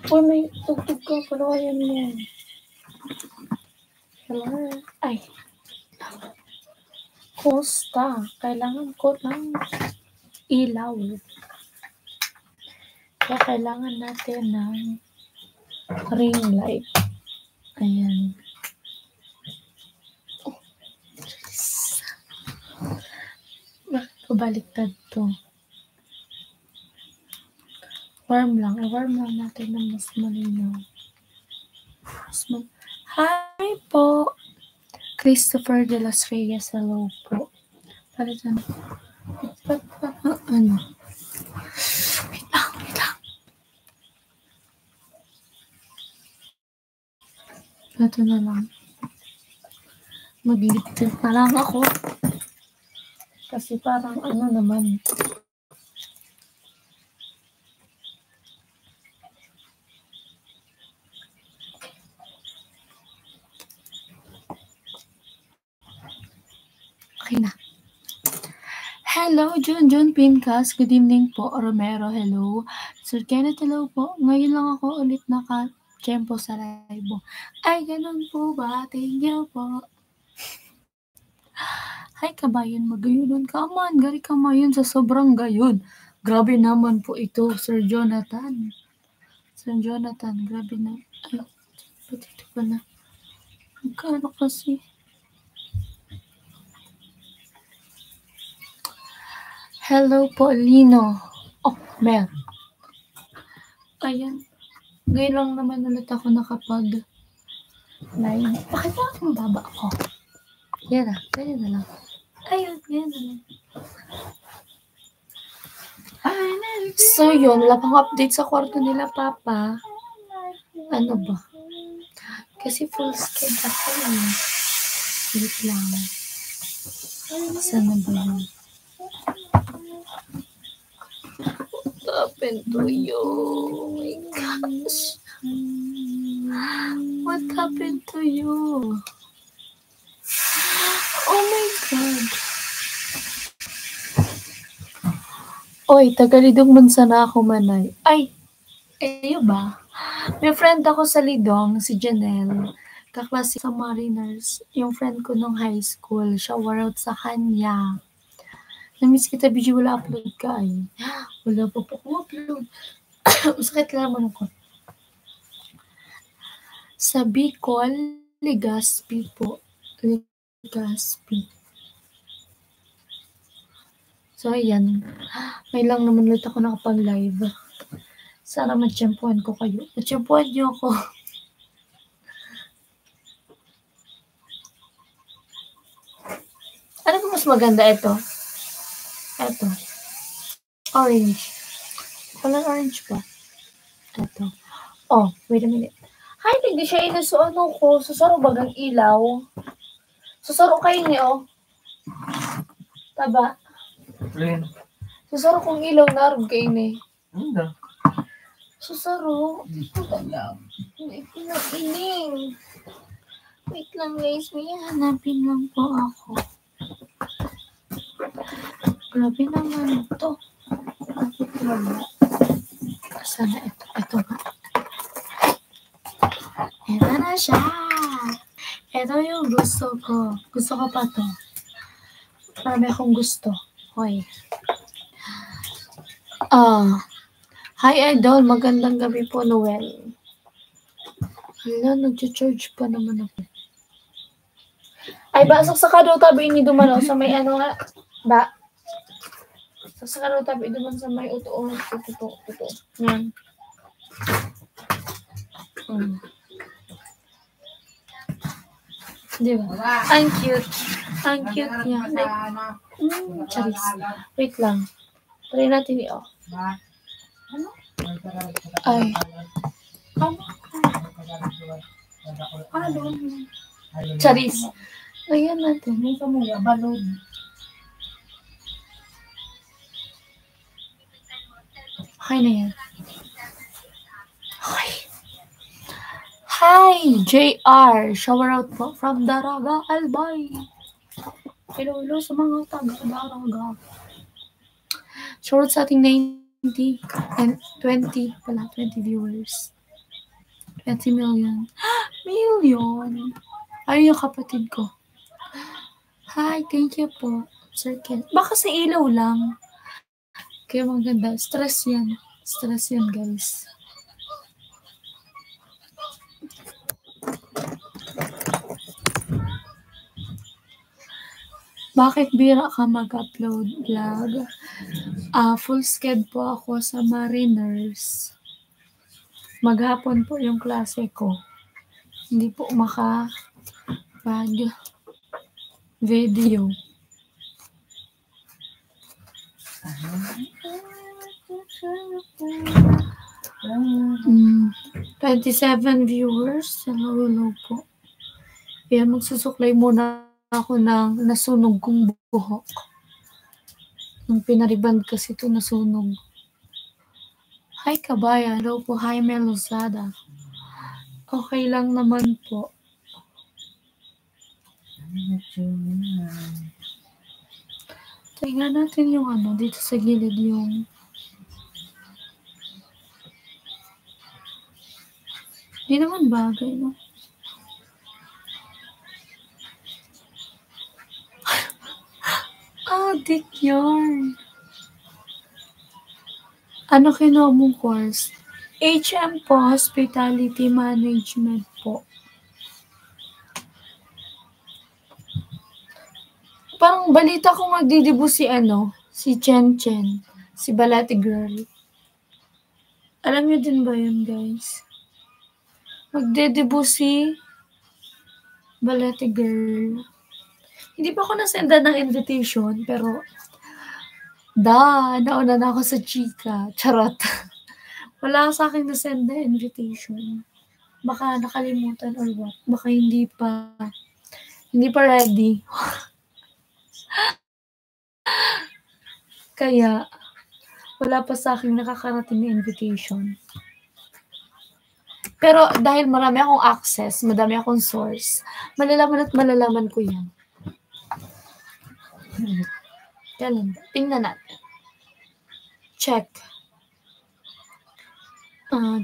Uy, may tugtog ka. Palawayan mo. Hello? Ay. Kumusta? Kailangan ko ng ilaw. Kaya kailangan natin ng ring light. Ayan. Oh, bakit ko baliktad to? Warm lang. I-warm lang natin ng mas malinaw. Hi po! Christopher de las Reyes, hello po. Palitan. Ano? Wait lang. Ito na lang. Mag-lip na lang ako. Kasi parang ano naman. Okay na. Hello, John Pincas. Good evening po. Romero, hello. Sir Kenneth, hello po. Ngayon lang ako ulit naka-tempo sa live mo. Ay, ganun po ba? Thank you po. Hi, kabayan. Magayunan ka man. Gari ka mayon sa sobrang gayon. Grabe naman po ito, Sir Jonathan. Sir Jonathan, grabe na. Ay, ba't ito pa na? Magkano kasi? Hello po, Lino. Oh, Mel. Ayan. Ngayon lang naman ulit ako nakapag-live. Bakit ba ang baba ako? Yan na. Ganyan na lang. Ayun, ganyan na lang. So yun, wala pang update sa kwarto nila, Papa. Ano ba? Kasi full skin ako eh. Wait lang. Sana ba yun? What happened to you? Oh my gosh. What happened to you? Oh my God. Oy, taga-Lidong man sana ako manay. Ay, ayo ba? May friend ako sa Lidong, si Janelle. Kaklase sa Mariners. Yung friend ko nung high school. Shower out sa kanya. Namiss kita, Biji, wala upload ka ay. Wala pa po akong upload. Masakit naman ako. Sa Bicol, Legazpi po. Legazpi. So, ayan. May lang naman ulit ako nakapag-live. Sana matsyempuhan ko kayo. Matsyempuhan niyo ako. Ano ba mas maganda ito? Ito. Orange. Walang orange pa. Ito. Oh, wait a minute. Hi, hindi siya inaso ano ko. Susaro bagang ilaw. Susaro kayo niyo. Taba. Susaro kong ilaw na rin kayo ni. Hindi. Susaro. May pinakiling. Wait lang guys. May hanapin lang po ako. Grabe naman ito. Bakit wala? Sana ito. Ito nga. Ito na siya. Ito yung gusto ko. Gusto ko pa to. Marami akong gusto. Hoy. Hi Idol. Magandang gabi po, Noel. Hala, nag-charge pa naman ako. Ay, basok sa kado tabi ni dumano sa may ano nga. Ba? Sa kado tabi duman sa may uto. Yan. Diba? Ang cute. Ang cute niya. Like, charis. Wait lang. Try natin i-off. Ay. Charis. Ayan natin. May kamuya. Balon. Okay na yan. Okay. Hi, JR. Shower out po from Daraga, Albay. Hello sa mga taga-Daraga. Shower out sa ating 90 and 20 viewers. Eti Million. Million! Ay, yung kapatid ko. Hi, thank you po. Sir Ken. Baka sa ilaw lang. Kaya maganda. Stress yan. Stress yan, guys. Bakit bira ka mag-upload vlog? Full sked po ako sa Mariners. Maghapon po yung klase ko. Hindi po video. 27 viewers. Hello po. Kaya magsusuklay muna ako ng nasunog kong buhok. Nung pinariband kasi ito nasunog. Hi kabayan. Hello po. Hi Melosada. Okay lang naman po. Tingnan natin yung dito sa gilid yung di naman bagay, no? Dick yarn. Ano kinuha mong course? HM po, Hospitality Management po. Parang balita ko magdidibo si Chen Chen, si Balati Girl. Alam niyo din ba yun, guys? Magdidibo si Balati Girl. Hindi pa ako nasendan ng invitation, pero nauna na ako sa chika. Charot. Wala sa akin nasend na invitation. Baka nakalimutan or what. Baka hindi pa ready. Kaya, wala pa sa akin nakakarating na invitation. Pero dahil marami akong access, madami akong source, malalaman ko yan. Ganun. Tingnan natin. Check.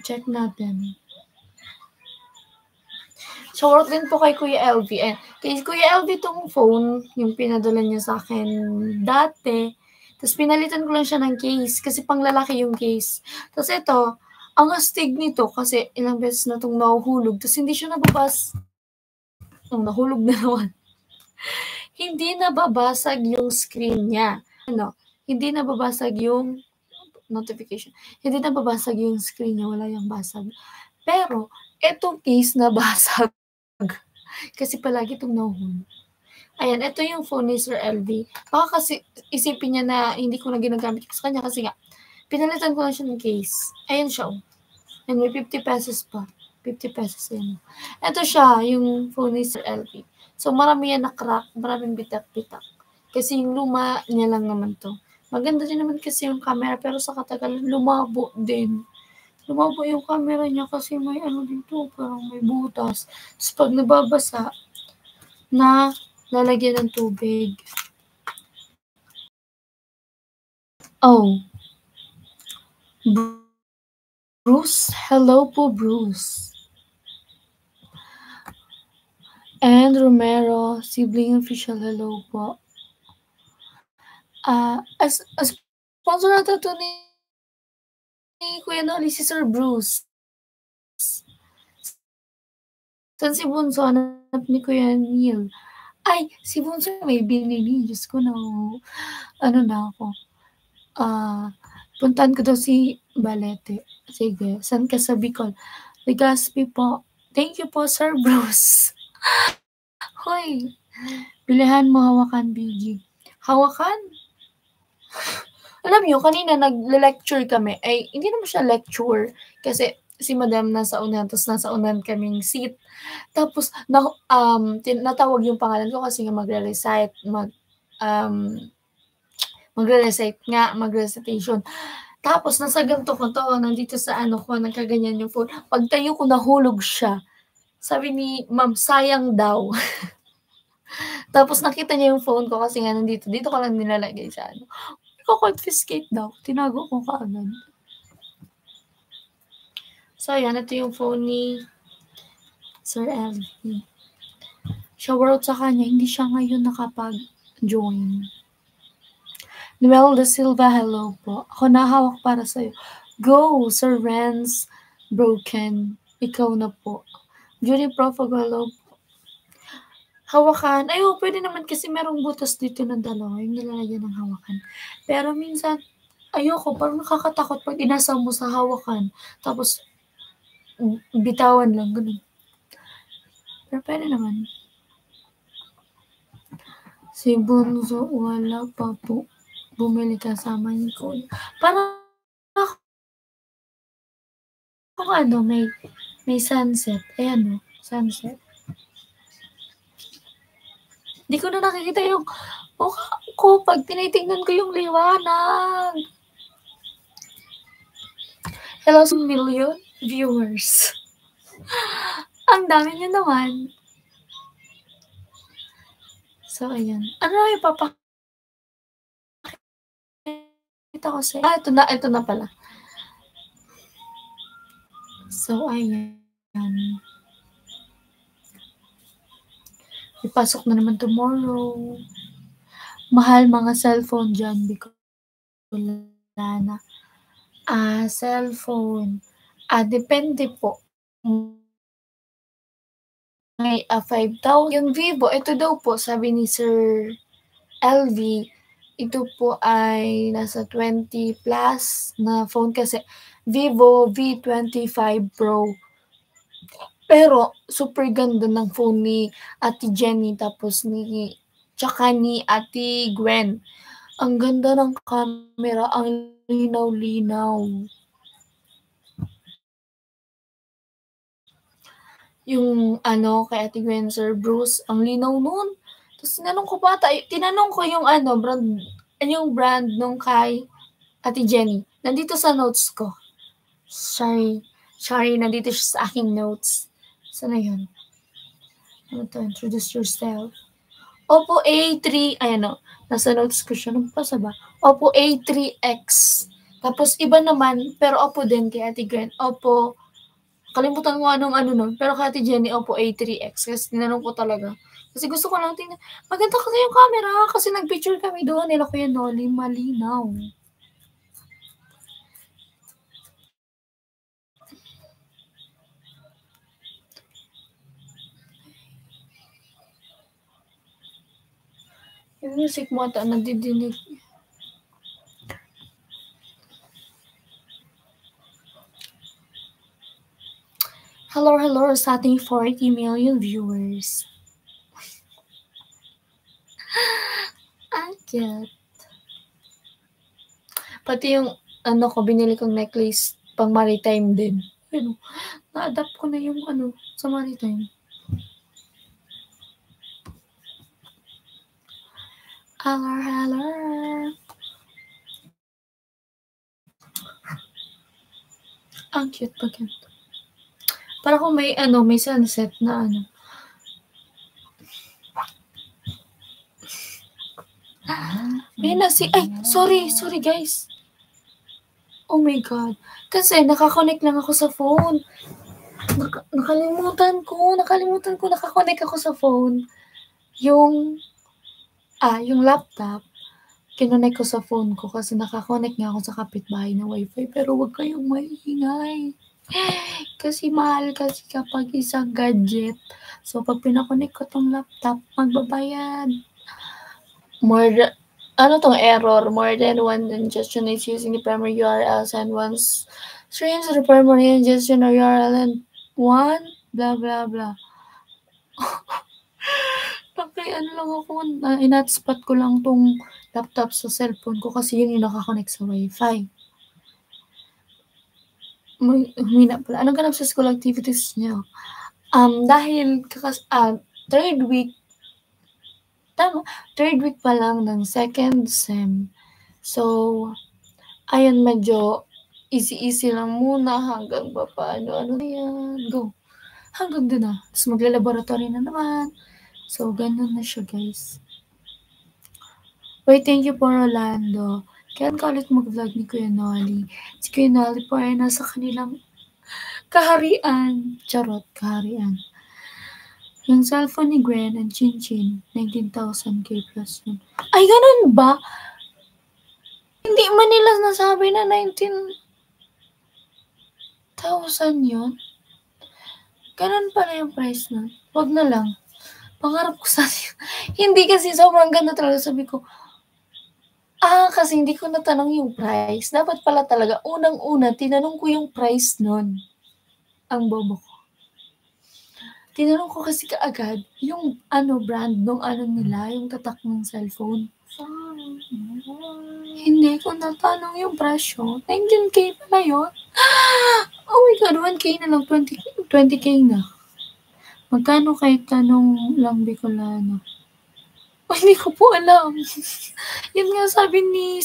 Check natin. Shoutout din po kay Kuya LV. Kay Kuya LV tong phone, yung pinadala niya sa akin dati. Tapos pinalitan ko lang siya ng case kasi pang lalaki yung case. Tapos ito, ang astig nito kasi ilang beses na itong nahuhulog. Tapos hindi siya nababas. Nahulog na naman. Hindi nababasag yung screen niya. Hindi nababasag yung notification. Hindi nababasag yung screen niya. Wala yung basag. Pero, etong case nabasag. Kasi palagi itong nahuhulog. Ayan, ito yung phone ni Sir LV. Baka kasi isipin niya na hindi ko na ginagamit sa kanya kasi nga, pinalitan ko lang siya ng case. Ayan siya. And may 50 pesos pa. 50 pesos yan. Ito siya, yung phone ni Sir LV. So, marami yan na-crack. Maraming bitak-bitak. Kasi yung luma niya lang naman to. Maganda din naman kasi yung camera, pero sa katagalan, lumabo din. Lumabo yung camera niya kasi may dito, parang may butas. Tapos pag nababasa, lalagyan ng tubig. Bruce? Hello po, Bruce. And Romero, sibling official, hello po. As sponsor natin ito ni Kuya Noli, si Sir Bruce. Saan si Bunso? Hanap ni Kuya Neil. Ay, si Bunso may binili. Diyos ko na ako. Puntahan ko daw si Balete. Sige, saan ka sa Bicol? Legazpi po. Thank you po, Sir Bruce. Hoy, bilihan mo hawakan, BG. Hawakan? Alam niyo, kanina nag-lecture kami. Ay, hindi naman siya lecture. Kasi si Madam nasa unahan, tapos nasa unahan kaming seat. Tapos, natawag yung pangalan ko kasi nga magre-recite, mag-recitation. Tapos, nasa ganito ko to, nandito sa ko, nagkaganyan yung phone. Pagtayo ko, nahulog siya. Sabi ni Ma'am, sayang daw. Tapos, nakita niya yung phone ko kasi nga nandito. Dito ko lang nilalagay sa Iko-confiscate daw. Tinago ko kaagad. So, ayan. Ito yung phone ni Sir LV. Shoutout sa kanya, hindi siya ngayon nakapag-join. Noel De Silva, hello po. Ako nahawak para sa'yo. Go, Sir Renz Broken. Ikaw na po. Judy Profago, hello po. Hawakan. Ay, pwede naman kasi merong butas dito ng dalawa. Yung nilalagyan ng hawakan. Pero minsan, ayoko. Parang nakakatakot pag inasa mo sa hawakan. Tapos, bitawan lang. Ganun. Pero pwede naman. Si Bunso, wala pa po. Bumili kasama ni Kuya. Parang kung ano, may sunset. Ayan o, sunset. Di ko na nakikita yung mukha ko pag tinitingnan ko yung liwanag. Hello, million viewers. Ang dami nyo naman. So, ayan. Ano yung papakita ko sa... ito na pala. So, ayan. Ipasok na naman tomorrow. Mahal mga cellphone dyan. Bicolana. Cellphone. Depende po. May 5,000. Yung Vivo, ito daw po, sabi ni Sir LV, ito po ay nasa 20 plus na phone kasi Vivo V25 Pro. Pero, super ganda ng phone ni Ate Jenny tapos tsaka ni Ate Gwen. Ang ganda ng camera, ang linaw-linaw. Yung kay Ate Gwen, Sir Bruce, ang linaw nun. Tapos tinanong ko yung brand nung kay Ate Jenny. Nandito sa notes ko. Sorry, nandito siya sa aking notes. Sana yun? Ano to? Introduce yourself. Oppo A3, nasa notes ko siya. Nagpasa ba? Oppo A3X. Tapos iba naman, pero Oppo din kay Ate Gwen. Oppo, kalimutan ko anong nun. Pero kay Ate Jenny, Oppo A3X. Kasi tinanong ko talaga. Kasi gusto ko lang tingnan. Maganda kasi yung camera. Kasi nag-picture kami doon. Nila Kuya Noli, malinaw. Yung music mo ata nadidinig. Hello sa ating 40 million viewers. Cute. Pati yung binili kong necklace pang maritime din. Na-adapt ko na yung sa maritime. Hello. Ang cute pa ganito. Para kung may sunset na sorry guys. Oh my God. Kasi nakakonect lang ako sa phone. Nakalimutan ko nakakonect ako sa phone. Yung laptop, kinonect ko sa phone ko kasi nakakonect nga ako sa kapitbahay na wifi. Pero wag kayong maingay. Kasi mahal kasi kapag isang gadget. So, pag pinakonect ko tong laptop, magbabayad. Error? More than one ingestion is using the primary URL send once streams to the primary ingestion or URL and one, blah, blah, blah. Lang ako, in-hotspot ko lang tong laptop sa cellphone ko kasi yun yung nakakonect sa wifi. Humina pala. Anong ganap sa school activities niyo? Dahil third week pa lang ng second sem. So, ayun, medyo easy lang muna hanggang paano na yan. Go. Hanggang doon na. Tapos magla-laboratory na naman. So, ganun na siya, guys. Wait, thank you po, Rolando. Kailan ka ulit mag-vlog ni Kuya Noli? Si Kuya Noli po ay nasa kanilang kaharian. Charot, kaharian. Yung cellphone ni Gwen and Chinchin, 19,000K plus yun. Ay, ganun ba? Hindi man nila nasabi na 19,000 yun? Ganun pala yung price nun. Wag na lang. Pangarap ko sana yun. Hindi kasi sobrang ganda talaga. Sabi ko, kasi hindi ko natanong yung price. Dapat pala talaga, unang-una, tinanong ko yung price nun. Ang bobo ko. Tinanong ko kasi kaagad yung brand nung nila, yung tatak ng cellphone. Hindi ko natanong yung presyo. 19K pala yun. Oh my God, 1K na lang, 20K na. Magkano kahit tanong lang Bicolano? Hindi ko po alam. Yun nga sabi ni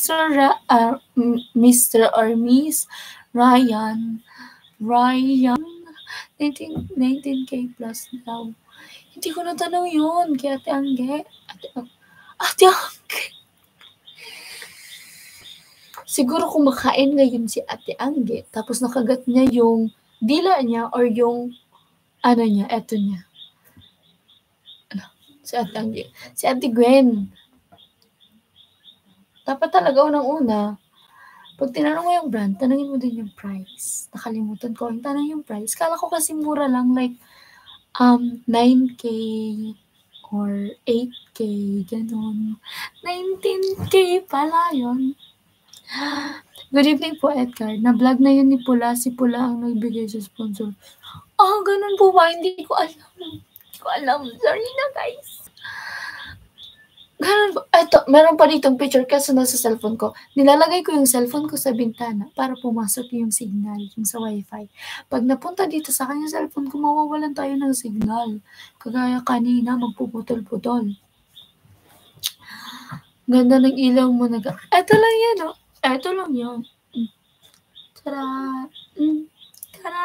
Mr. or Miss Ryan, 19K plus daw. Hindi ko natanong yun kay Ate Angge. Ate Angge. Siguro kumakain ngayon si Ate Angge, tapos nakagat niya yung dila niya or yung niya, eto niya. Si Ate Angge. Si Ate Gwen. Dapat talaga unang-una, pag tinanong mo yung brand, tanongin mo din yung price. Nakalimutan ko yung tanong yung price. Kala ko kasi mura lang, like 9K or 8K, ganun. 19K pala yun. Good evening po, Edgar. Na-vlog na yun ni Pula. Si Pula ang nagbigay sa sponsor. Ganun po ba? Hindi ko alam. Sorry na, guys. Ganun po. Eto, meron pa ditong picture kasi nasa cellphone ko. Nilalagay ko yung cellphone ko sa bintana para pumasok yung signal, yung sa wifi. Pag napunta dito sa kanya cellphone ko, mawawalan tayo ng signal. Kagaya kanina, magpuputol-putol. Ganda ng ilaw mo. Eto lang yan, oh. Eto lang yan. Tara! Tara!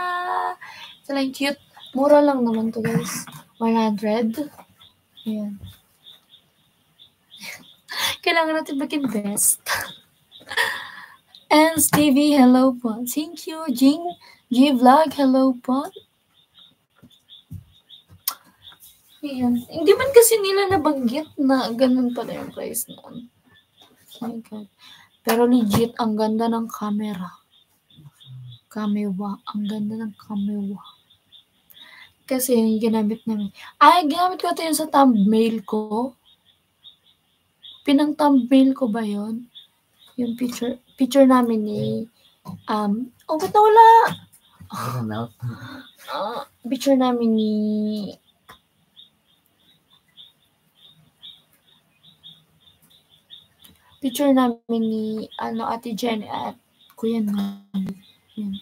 Ito lang cute. Mura lang naman to, guys. 100. Ayan. Kailangan natin mag-invest. And Stevie, hello po. Thank you. G-Vlog, hello po. Ayan. Hindi man kasi nila nabanggit na ganun pala yung price noon. Oh my God. Pero legit, ang ganda ng camera. Kamewa. Ang ganda ng kamewa. Kasi yung ginamit namin. Ginamit ko ito yun sa thumbnail ko. Pinang-thumbnail ko ba yun? Yung picture namin ni, ba't nawala? Picture namin ni, Ate Jen at Kuya namin. Yan.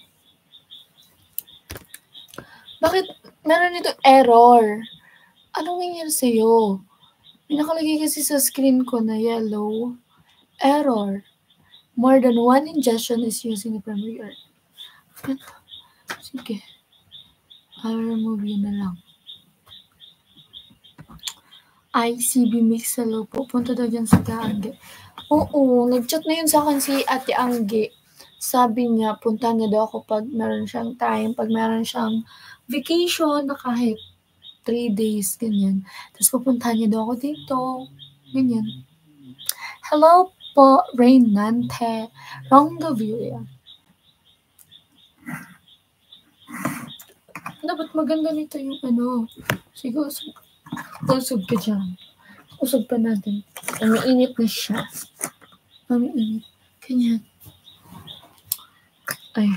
Bakit meron ito error? Anong nangyari sa'yo? May nakalagay kasi sa screen ko na yellow. Error. More than one ingestion is using the Premiere. Sige. I'll remove yun na lang. ICB Mix, hello po. Punta daw dyan sa Angge. Oo, nag-chat na yun sa akin si Ate Angge. Sabi niya, punta niya daw ako pag meron siyang time, pag meron siyang vacation na kahit 3 days, ganyan. Tapos pupuntahan niya daw ako dito. Ganyan. Hello po, Rainante. Wrong the view, yan. Dapat maganda nito yung Siguro, usog ka dyan. Usog pa natin. Umiinit na siya. Umiinit. Ganyan. Ay,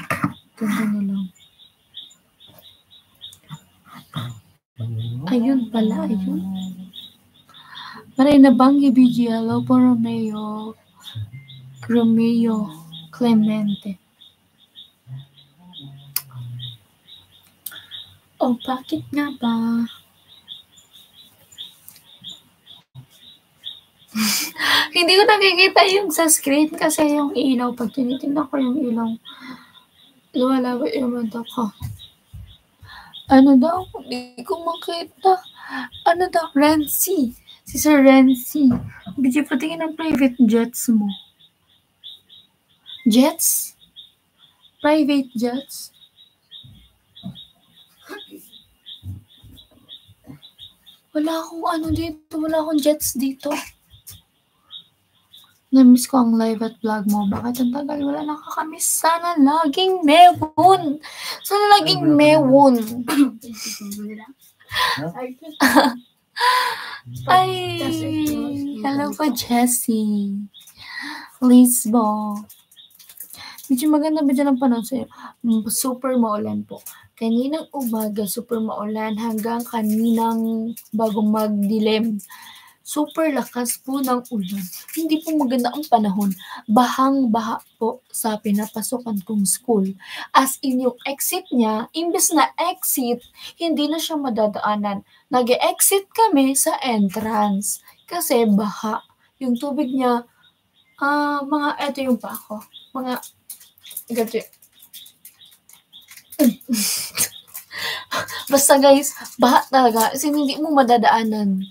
ganda na lang. Ayun pala, ayun. Marina Bangi BG, hello po Romeo Clemente. Bakit nga ba? Hindi ko nakikita yung sa screen kasi yung ilaw, pag tinitingnan ko yung ilaw, lumalabo yung mata ko. Hindi ko makita. Renzi. Si Sir Renzi. Bidyo patingin ng private jets mo. Jets? Private jets? Wala akong dito, wala akong jets dito. Na-miss ko ang live at vlog mo. Bakit ang tagal? Wala nakakamiss. Sana laging meron. Sana laging meron. Ay, hello po, Jessie. Lisbo. Medyo maganda ba dyan ang panahon sa'yo? Super maulan po. Kaninang umaga, super maulan hanggang kaninang bago magdilim. Super lakas po ng ulan. Hindi po maganda ang panahon. Bahang-baha po sa pinapasokan kong school. As in yung exit niya, imbes na exit, hindi na siya madadaanan. Nag-exit kami sa entrance. Kasi baha. Yung tubig niya, eto yung pa ako. Ganito. Basta guys, baha talaga. Kasi hindi mo madadaanan.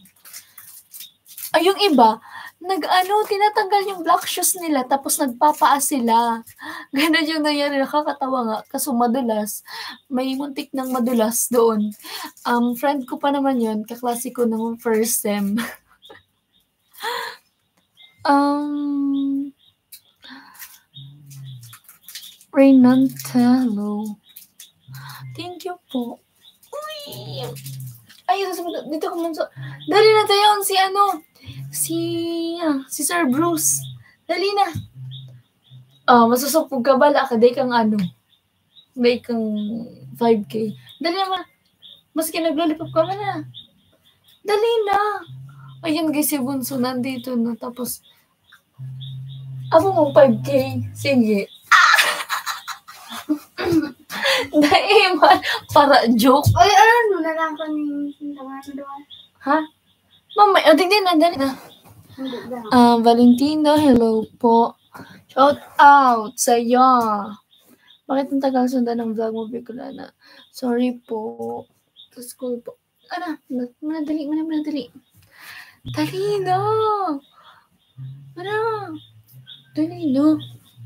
Ay, yung iba, tinatanggal yung black shoes nila, tapos nagpapaas sila. Ganun yung nangyari, nakakatawa nga. Kaso madulas, may muntik ng madulas doon. Friend ko pa naman yun, kaklase ko ng first sem. Reynantelo. Thank you po. Uy! Ay, dito ko muna. Dali na tayo si Sir Bruce. Dali na. Masusupog ka bala ka. Day kang 5K. Dali na. Maski nag-lollipop ka na. Dali na. Ayun guys, si Bunso nandito na. Tapos, ako mo 5K. Sige. Dahil para joke. Ay, na lang kami doon. Ha? Mamaya, tingnan na, dali na. Valentino, hello po. Shout out sa'yo. Bakit ang tagal sundan ng vlog mo, Bicolana? Sorry po. Sa school po. Manadali. Dali na. Dali na.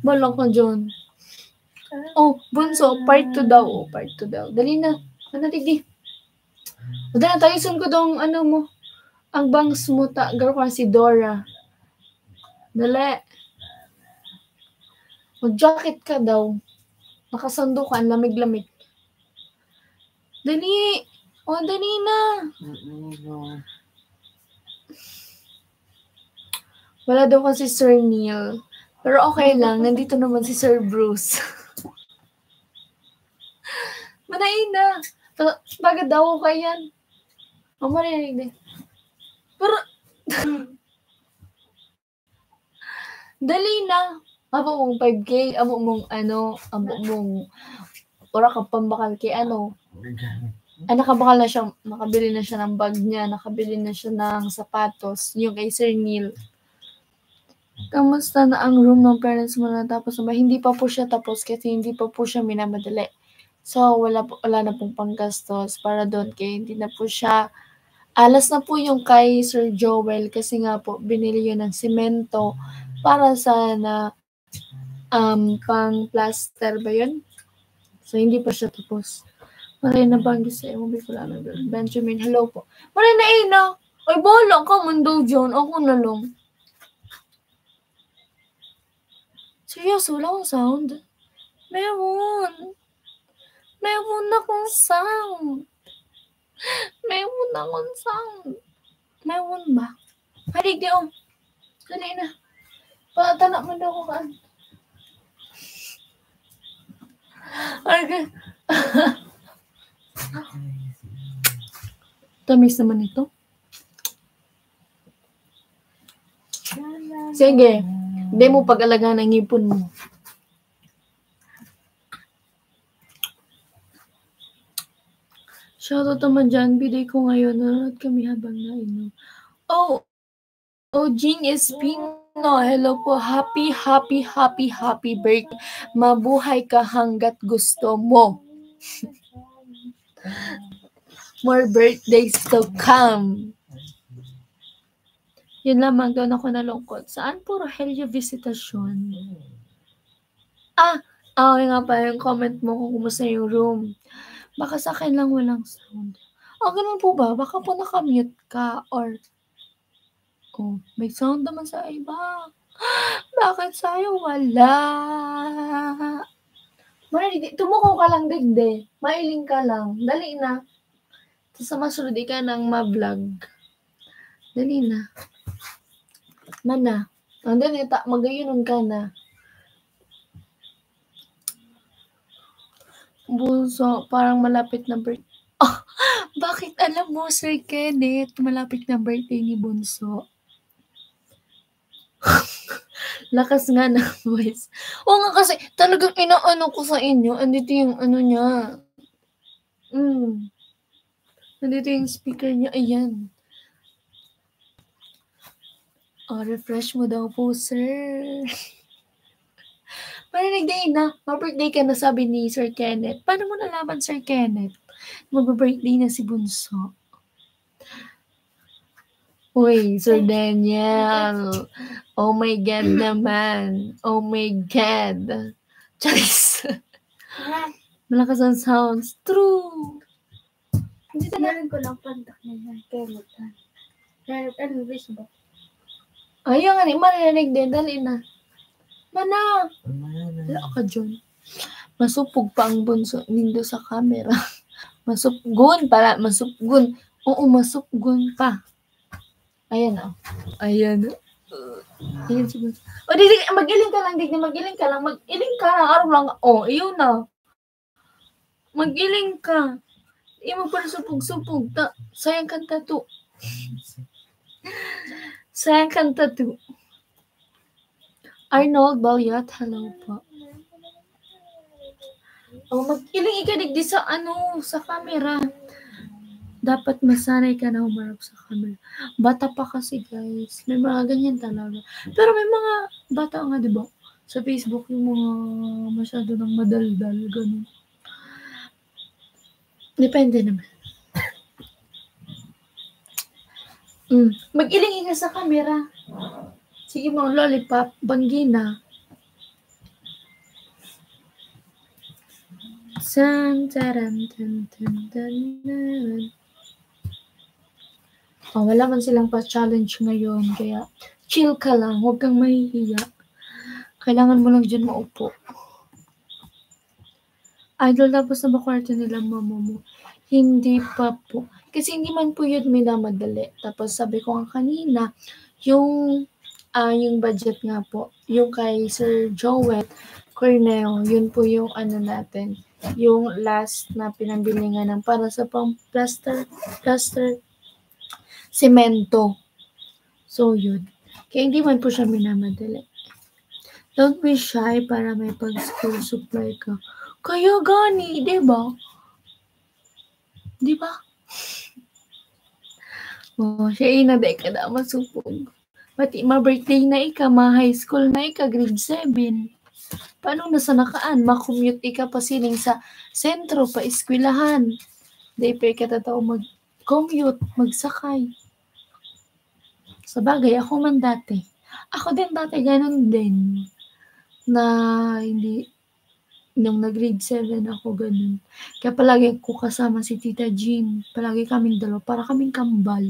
Balang ka dyan. Bunso, part 2 daw. Part 2 daw. Dali na. Manatigi. Dali na tayo, sun ko daw mo. Ang bangs mo, girl ko si Dora. Dali. Mag-jacket ka daw. Nakasando ka, ang lamig-lamig. Dali. Dali na. Wala daw kasi Sir Neil. Pero okay lang, nandito naman si Sir Bruce. Manain na. Bagad daw ko yan. Marinig din. Pero, dali na. Amo mong 5K, amo mong ora ka pambakal kay nakabakal na siya, nakabili na siya ng bag niya, nakabili na siya ng sapatos, yung kay Sir Neil. Kamusta na ang room ng parents mo na tapos na ba? Hindi pa po siya tapos kasi hindi pa po siya minamadali. So, wala na pong panggastos para doon kaya hindi na po siya. Alas na po yung kay Sir Joel kasi nga po binili yun ng semento para sana pang plaster ba yun? So, hindi pa siya tapos. Maray na banggi sa mo, Bicolana girl. Benjamin, hello po. Maray na ina. Ay, bahala ka mundo dyan. Ako na lang. Seryoso, wala akong sound. Meron akong sound. Meron ba? Halig di Dali na. Patanak mo daw ko kaan. Okay. Tamis naman ito. Sige. Hindi mo pag-alaga ng ngipon mo. Shoutout naman dyan. Biday ko ngayon. Nanonood kami habang nainom. Jean Espino. Hello po. Happy birthday. Mabuhay ka hanggat gusto mo. More birthdays to come. Yun lamang doon ako nalungkot. Saan po Rogelio Visitasyon? Nga pa yung comment mo kung kumusta yung room. Baka sa akin lang walang sound. Ganun po ba? Baka po naka-mute ka or may sound naman sa iba. Bakit sa'yo wala? Tumuko ka lang, digde. Mailing ka lang. Dali na. Sa masunod ka ng ma-vlog. Dali na. Mana. Dali, magayunon ka na. Bunso, parang malapit na birthday. Bakit alam mo, Sir Kenneth, malapit na birthday ni Bunso? Lakas nga ng voice. Nga kasi, talagang inaano ko sa inyo. Andito yung ano niya. Nandito yung speaker niya. Ayan. Refresh mo daw po, sir. Marinig day na. Ma-birthday ka na, sabi ni Sir Kenneth. Paano mo nalaman, Sir Kenneth? Mag-birthday na si Bunso. Uy, Sir Daniel. Oh my God naman. Oh my God. Charis. Malakas ang sounds. True. Hindi talaga ko lang pantak niya. Kaya magtan. Ano, Facebook. Ayun nga, marinig din. Dali na. Mana. Wala ka dyan. Masupog pa ang Bunso nindo sa camera. Masupgon pala. Masupgon. Oo, masupgon pa. Ayan o. Ayan. Ayan si Bunso. Mag-iling ka lang, Digna. Mag-iling ka lang. Mag-iling ka lang. Araw lang. Iyon na. Mag-iling ka. Mo para supog-supog. Sayang kang tattoo. Sayang kang tattoo. Arnold Balyat, hello po. Mag-iling ka digdi sa sa camera. Dapat masanay ka na humarap sa camera. Bata pa kasi, guys. May mga ganyan talaga. Pero may mga bata nga, di ba? Sa Facebook, yung mga masyado ng madaldal, ganun. Depende naman. Mag-iling ka sa camera. Sige mga lollipop, banggina. Wala man silang pa-challenge ngayon, kaya chill ka lang, huwag kang mahihiya. Kailangan mo lang dyan maupo. Idol, tapos na ba kwarto nila mama mo? Hindi pa po. Kasi hindi man po yun minamadali. Tapos sabi ko nga kanina, yung budget nga po, yung kay Sir Joel Corneo, yun po yung natin, yung last na pinambili nga ng para sa pang plaster semento. So, yun. Kaya hindi man po siya minamadali. Don't be shy para may pag-school supply ka. Kaya gani, diba? Diba? Siya inaday ka na masupog. Pati ma-birthday na ika, ma-high school na ika, grade 7. Paano nasa nakaan? Ma-commute ika pa sining sa sentro, pa eskwelahan. Di pa ika tatao mag-commute, magsakay. Sa bagay, ako man dati. Ako din dati, ganun din. Na hindi, nung nag-grade 7 ako, ganun. Kaya palagi ko kasama si Tita Jean. Palagi kaming dalawa, para kaming kambal.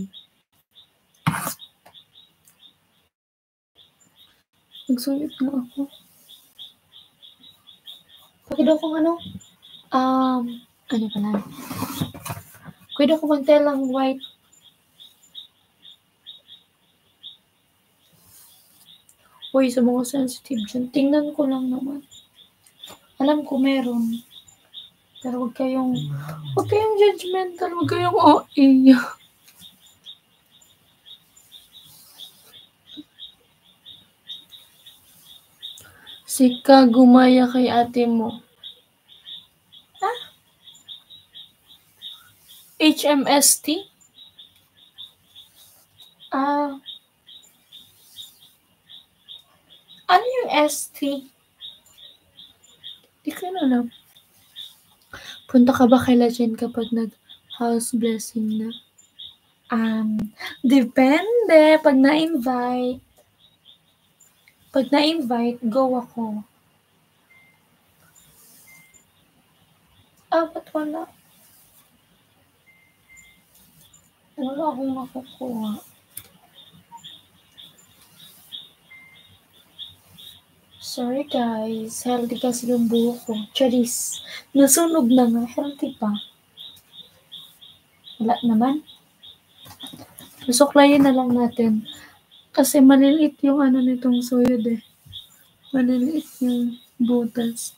Nagsuyot na ako. Pwede akong ano pala? Pwede akong mag-telang white. Uy, sa mga sensitive dyan, tingnan ko lang naman. Alam ko meron. Pero huwag kayong judgmental, huwag kayong OA. Sika, gumaya kay ate mo. HMST? Ano yung ST? Di ko alam. Punta ka ba kay Lajen kapag nag-house blessing na? Depende. Pag na-invite, go ako. Ba't wala? Wala akong nakukuha. Sorry guys, healthy kasi yung buhok ko. Charis. Nasunog na nga, healthy pa. Wala naman. Susuklayin na lang natin. Kasi maliliit yung ano nitong soyod eh. Maliliit yung butas.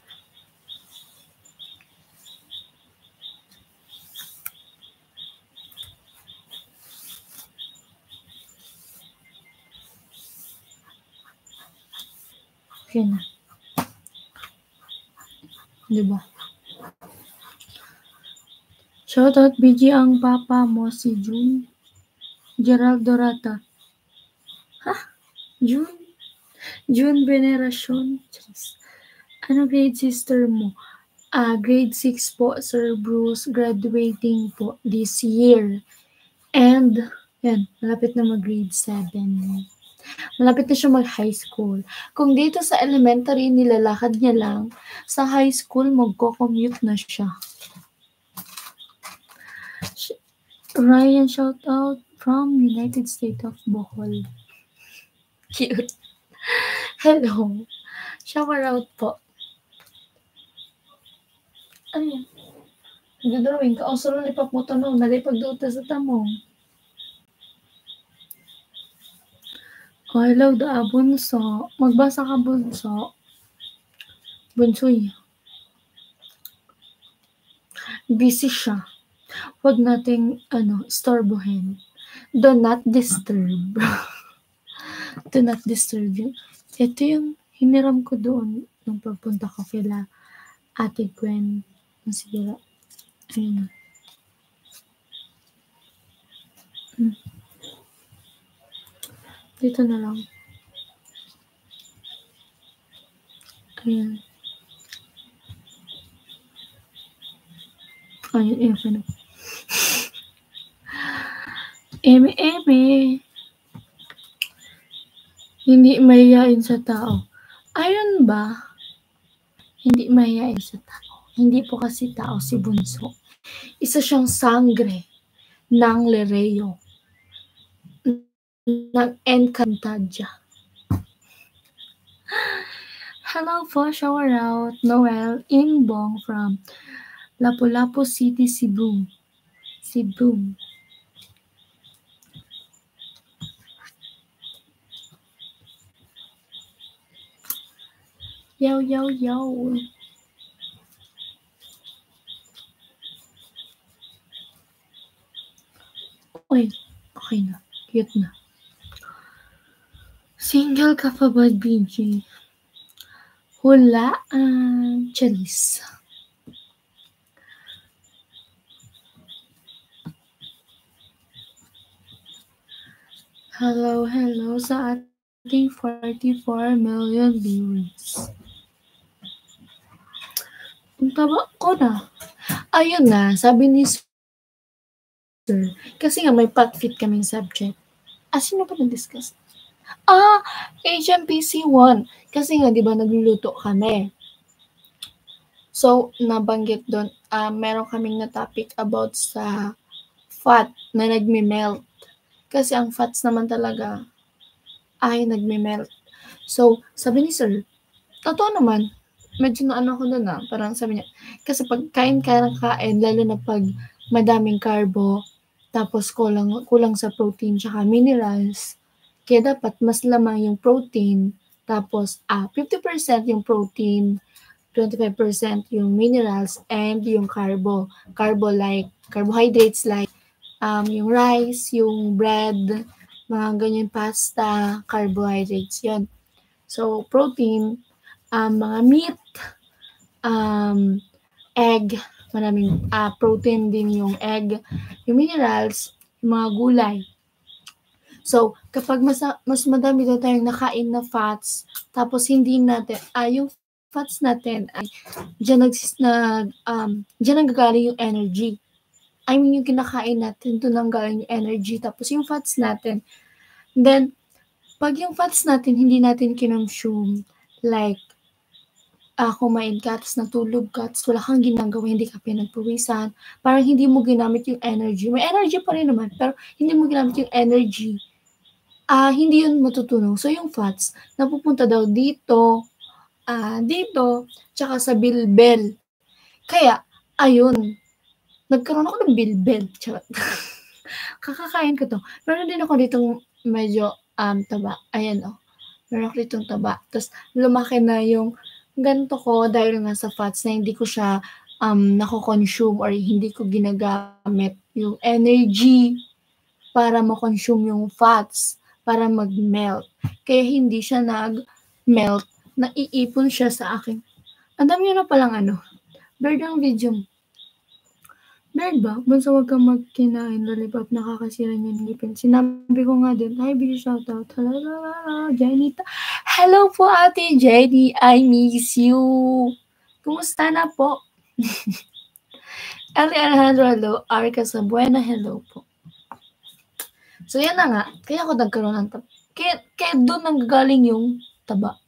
Okay na. Diba? Shoutout BG ang papa mo si June. Gerald Dorata. Ha? June? June Veneracion? Ano grade sister mo? Grade 6 po, Sir Bruce. Graduating po this year. And, yan, malapit na mag-grade 7. Malapit na siya mag-high school. Kung dito sa elementary, nilalakad niya lang, sa high school, magko-commute na siya. Ryan, shout out from United States of Bohol. Cute. Hello. Shower out po. Ano yan? Nagdodrawing ka. O, solo lipak mo tanong. Nalipagduta sa tamong. Oh, hello, bunso. Magbasa ka, bunso. Bunsoy. Busy siya. Huwag nating, istorbohin. Do not disturb. Do not disturb yun. Ito yung hiniram ko doon nung pagpunta ko kila Ate Gwen. Sige. Ayun. Dito na lang. Ayan. Ayun, ano. Eme. Hindi mahihain sa tao. Ayun ba? Hindi mahihain sa tao. Hindi po kasi tao si Bunso. Isa siyang sangre ng Lereo. Ng Encantadia. Hello po, shower out. Noel Inbong from Lapu-Lapu City, Cebu. Yo. Uy, okay na. Cute na. Single ka pa ba, BG? Hulaan, Charis. Hello sa ating 44 million viewers. Ang taba ko na. Ayun na, sabi ni Sir, kasi nga may pag-fit kaming subject. Sino pa nag-discuss? HMPC 1. Kasi nga, di ba, nagluluto kami. So, nabanggit doon, meron kaming na topic about sa fat na nagme-melt. Kasi ang fats naman talaga ay nagme-melt. So, sabi ni Sir, totoo naman, medyo na ko doon parang sabi niya, kasi pag kain ka ng kain, lalo na pag madaming carbo, tapos kulang sa protein tsaka minerals, kaya dapat mas lamang yung protein, tapos 50% yung protein, 25% yung minerals, and yung carbohydrates like yung rice, yung bread, mga ganyan pasta, carbohydrates yun. So, protein, mga meat, egg, maraming protein din yung egg, yung minerals, yung mga gulay. So, kapag mas madami daw tayong nakain na fats, tapos hindi natin, yung fats natin ay dyan nanggagaling yung energy. I mean, yung kinakain natin, doon nanggaling yung energy. Tapos yung fats natin, then, pag yung fats natin, hindi natin kinonsume, like, kumain ka, tapos natulog ka, tapos wala kang ginagawa, hindi ka pinagpawisan, parang hindi mo ginamit yung energy. May energy pa rin naman, pero hindi mo ginamit yung energy. Hindi yun matutunaw. So, yung fats, napupunta daw dito, tsaka sa bilbel. Kaya, ayun, nagkaroon ako ng bilbel. Charot. Kakakain ko to. Meron din ako ditong medyo taba. Ayan meron ako ditong taba. Tapos lumaki na yung ganito ko dahil nga sa fats na hindi ko siya nako-consume or hindi ko ginagamit yung energy para ma-consume yung fats, para mag-melt. Kaya hindi siya nag-melt, naiipon siya sa akin. Ang dami nyo na palang bird ang video mo. Bird ba? Basta wag kang magkinain, lollipop, nakakasira niya ng ngipin. Sinabi ko nga din, hi, big shoutout. Hello, Jenny. Hello po, Ate Jenny. I miss you. Kumusta na po? Eli Alejandro, hello. Arca Sabuena, hello po. So, yan na nga. Kaya ako nagkaroon ng taba. Kaya doon nanggagaling yung taba.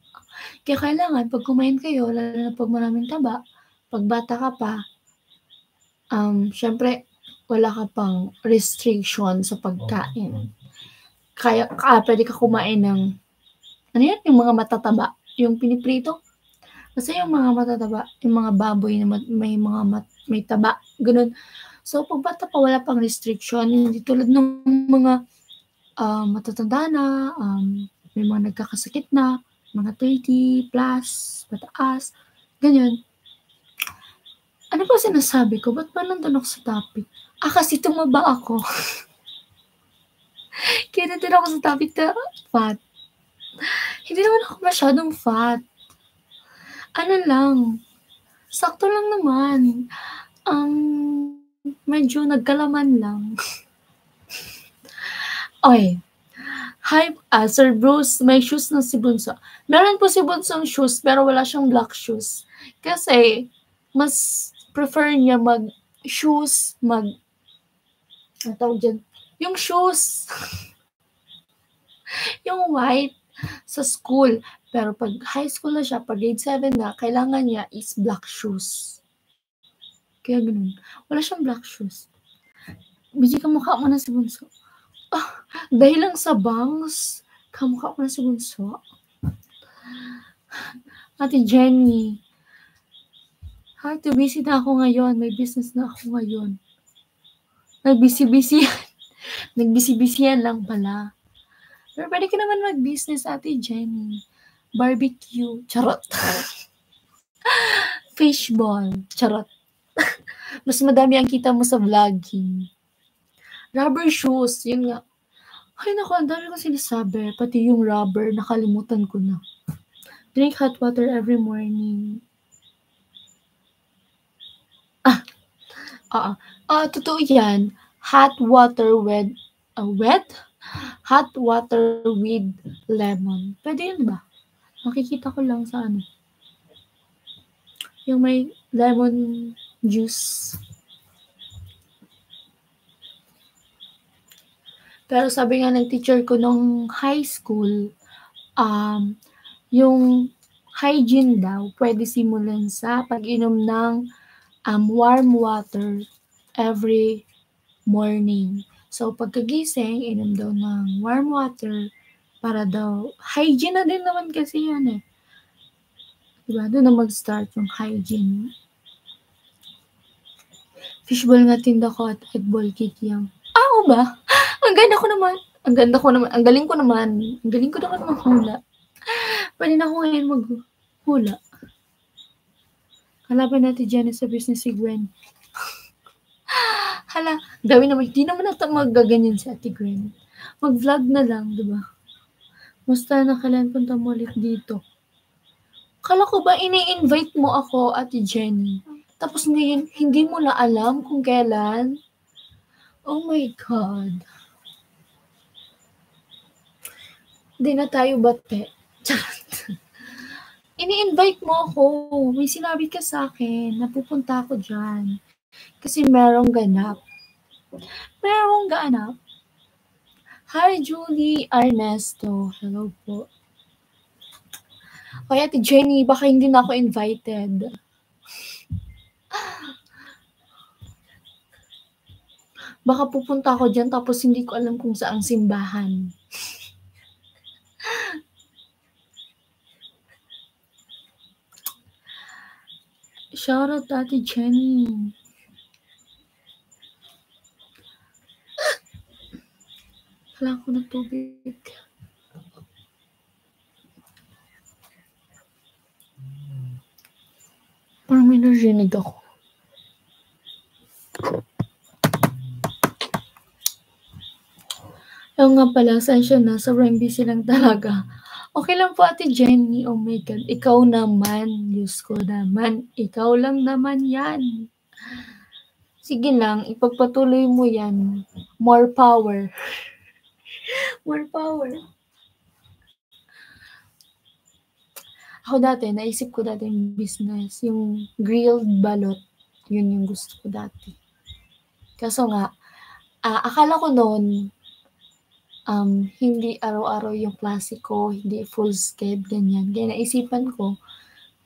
Kaya kailangan, pag kumain kayo, lalo na pag maraming taba, pag bata ka pa, syempre, wala ka pang restriction sa pagkain. Kaya, pwede ka kumain ng, yung mga matataba, yung piniprito. Kasi yung mga matataba, yung mga baboy na may taba, ganun. So, pag bata pa, wala pang restriction. Hindi tulad ng mga matatanda na, may mga nagkakasakit na, mga 30 plus, pataas, ganyan. Ano ba sinasabi ko? Ba't ba nandun ako sa topic? Kasi tumaba ako. Kaya nandun ako sa topic na fat. Hindi naman ako masyadong fat. Ano lang, sakto lang naman. Medyo nagkalaman lang. Okay. Hi, Sir Bruce, may shoes na si Bunso. Meron po si Bunsong shoes, pero wala siyang black shoes. Kasi, mas prefer niya mag-shoes, ang tawag dyan, yung shoes, yung white, sa school. Pero pag high school na siya, pag grade 7 na, kailangan niya is black shoes. Kaya ganun. Wala siyang black shoes. Busy kamukha mo na si Bunso. Dahil lang sa bangs, kamukha ko na si Bunso. Ate Jenny, too busy na ako ngayon. May business na ako ngayon. Nagbisi-bisihan lang pala. Pero pwede ka naman mag-business, Ate Jenny. Barbecue. Charot. Fishball. Charot. Mas madami ang kita mo sa vlogging. Rubber shoes. Yun nga. Ay naku, ang dami ko sinasabi. Pati yung rubber, nakalimutan ko na. Drink hot water every morning. Totoo yan. Hot water with, hot water with lemon. Pwede yun ba? Makikita ko lang sa yung may lemon juice. Pero sabi nga ng teacher ko nung high school, yung hygiene daw, pwede simulan sa pag-inom ng warm water every morning. So, pagkagising, inom daw ng warm water para daw, hygiene na din naman kasi yan Diba? Doon na mag-start yung hygiene. Fishball nga tinda ko at eggball kikiam. Oo ba? Ang ganda ko naman. Ang galing ko naman maghula. Pwede na ako ngayon maghula. Kalaban natin dyan sa business si Gwen. Hala, gawin naman. Hindi naman natin magaganyan si Ate Gwen. Mag-vlog na lang, diba? Basta nakailan punta mo ulit dito. Kala ko ba ini-invite mo ako, Ate Jenny? Tapos ngayon, hindi mo na alam kung kailan? Oh my God. Hindi na tayo bate. Ini-invite mo ako. May sinabi ka sa akin. Napupunta ako dyan. Kasi merong ganap. Hi, Julie Ernesto. Hello po. Kaya Ate Jenny, baka hindi na ako invited. Baka pupunta ako dyan tapos hindi ko alam kung saang simbahan. Shoutout Ate Jenny. Kailangan ko ng tubig. Parang may narinig ako. Oo nga pala, sensya na. Sobrang busy lang talaga. Okay lang po Ate Jenny. Oh my God. Ikaw naman. Diyos ko naman. Ikaw lang naman yan. Sige lang. Ipagpatuloy mo yan. More power. More power. Ako dati, naisip ko dati yung business. Yung grilled balot. Yun yung gusto ko dati. Kaso nga, akala ko noon, hindi araw-araw yung klase ko, hindi full scale, ganyan. Kaya naisipan ko,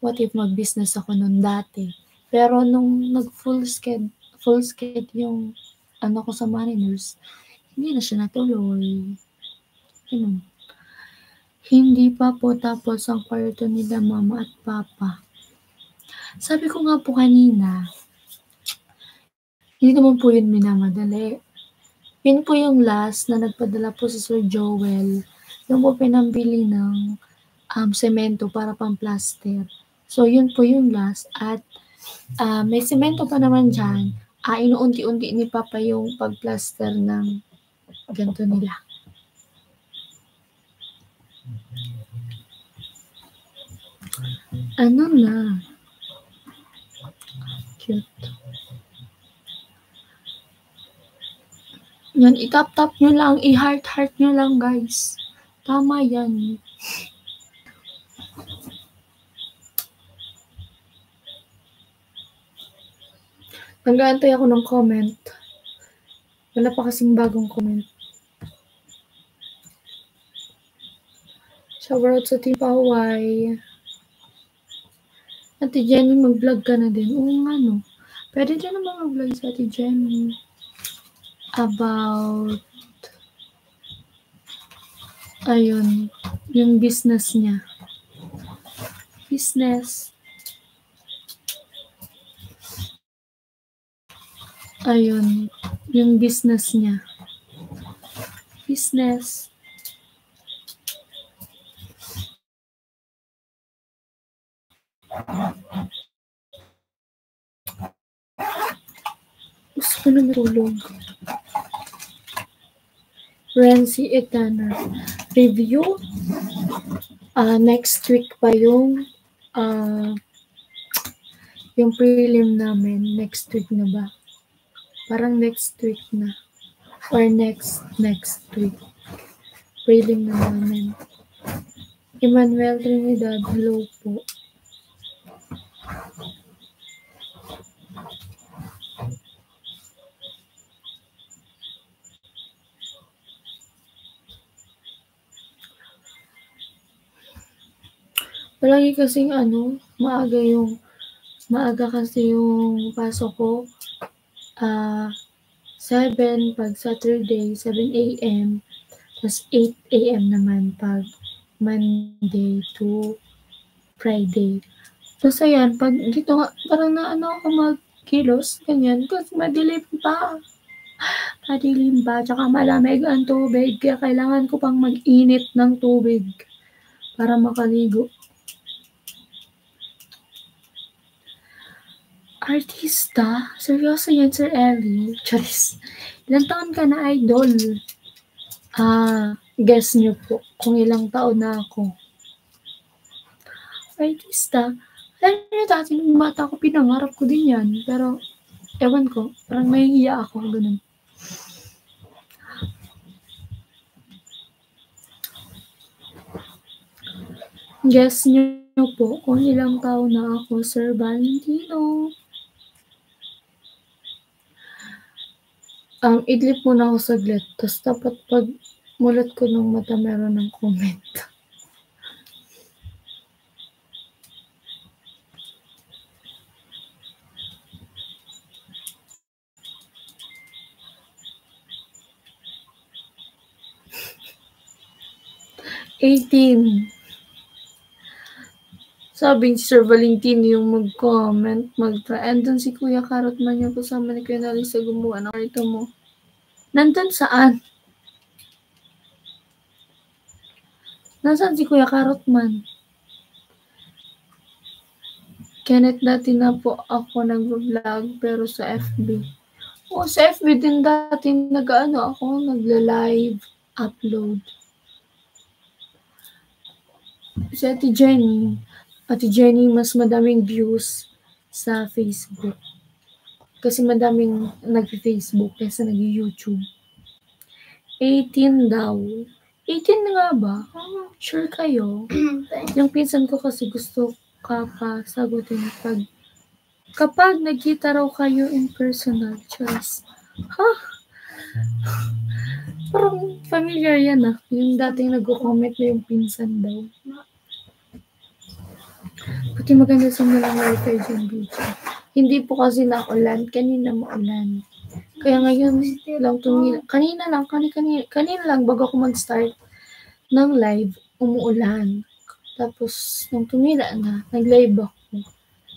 what if mag-business ako noon dati? Pero nung nag-full scale yung ano ko sa Mariners, hindi na siya natuloy. Ganun. Hindi pa po tapos ang kwarto nila mama at papa. Sabi ko nga po kanina, hindi naman po yun minamadali. Yun po yung last na nagpadala po si Sir Joel. Yung po pinambili ng semento para pang-plaster. So, yun po yung last. At may semento pa naman dyan. Inuunti-unti ni Papa yung pag-plaster ng ganito nila. Ano na? Cute. Yan, itap-tap nyo lang, i-heart-heart nyo lang, guys. Tama yan. Nag-aantay ako ng comment. Wala pa kasing bagong comment. Shoutout sa Team Paway. Ate Jenny, mag-vlog ka na din. Oo nga, no. Pwede din naman mag-vlog sa Ate Jenny. About ayun, yung business niya. Business. Ayun, yung business niya. Business. Gusto ko na matulog. Renzi Etana. Review. Next week pa yung prelim namin. Next week na ba? Parang next week na. Or next week. Prelim na namin. Emmanuel Trinidad, hello po. Palagi kasing maaga kasi yung pasok ko. 7 pag Saturday, 7 a.m. Tapos 8 a.m. naman pag Monday to Friday. Tapos ayan, pag dito nga, parang ako magkilos, ganyan, kasi madilim pa. Tsaka malamig ang tubig, kaya kailangan ko pang mag-init ng tubig para makaligo. Artista? Seryoso yan, Sir Ellie? Charis. Ilang taon ka na, idol? Guess nyo po kung ilang taon na ako. Artista? Alam nyo, dati nung bata ko, pinangarap ko din yan. Pero, ewan ko, parang mahihiya ako, ganun. Guess nyo po kung ilang taon na ako, Sir Valentino. Idlip muna ako saglit. Tapos dapat pag mulat ko ng mata, meron ng comment. 18. Sabi ni Sir Valentin yung mag-comment, andun si Kuya Karot man yung kasama ni Kuya Nalisa gumawa ng karito mo. Nandun saan? Nasaan si Kuya Karot man? Kenneth, dati na po ako nag-vlog pero sa FB. Sa FB din dati ako, nagla-live, upload. Si Ate Jenny, mas madaming views sa Facebook. Kasi madaming nag-Facebook kaysa nag-YouTube. 18 daw. 18 na nga ba? Sure kayo? Yung pinsan ko kasi gusto sagutin kapag nagkita raw kayo in personal. Choice. Parang familiar yan yung dating nag-comment na yung pinsan daw. Pati maganda sa mga wifi dyan dito. Hindi po kasi naulan. Kanina maulan. Kaya ngayon lang tumila. Kanina lang bago ako mag-start ng live, umuulan. Tapos, nung tumila na, nag-live ako.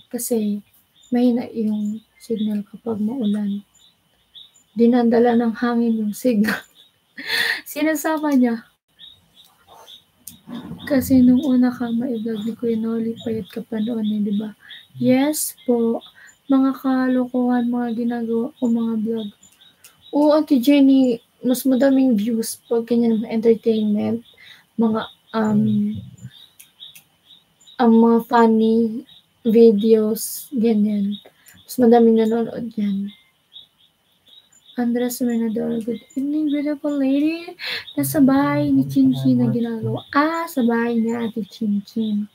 Kasi, mahina yung signal kapag maulan. Dinadala ng hangin yung signal. Sinasama niya. Kasi nung una kang ma-vlog ni Kuya Noli, payat ka pa noon di ba? Yes po. Mga kalokohan, mga ginagawa ko, mga vlog. Oo, Ate Jenny, mas madaming views pag ganyan entertainment, mga mga funny videos, ganyan. Mas madaming nanonood yan. Andres Menador, good evening, beautiful lady. Nasa bahay ni Chinchin na ginagawa. Sa bahay niya, Ate Chinchin.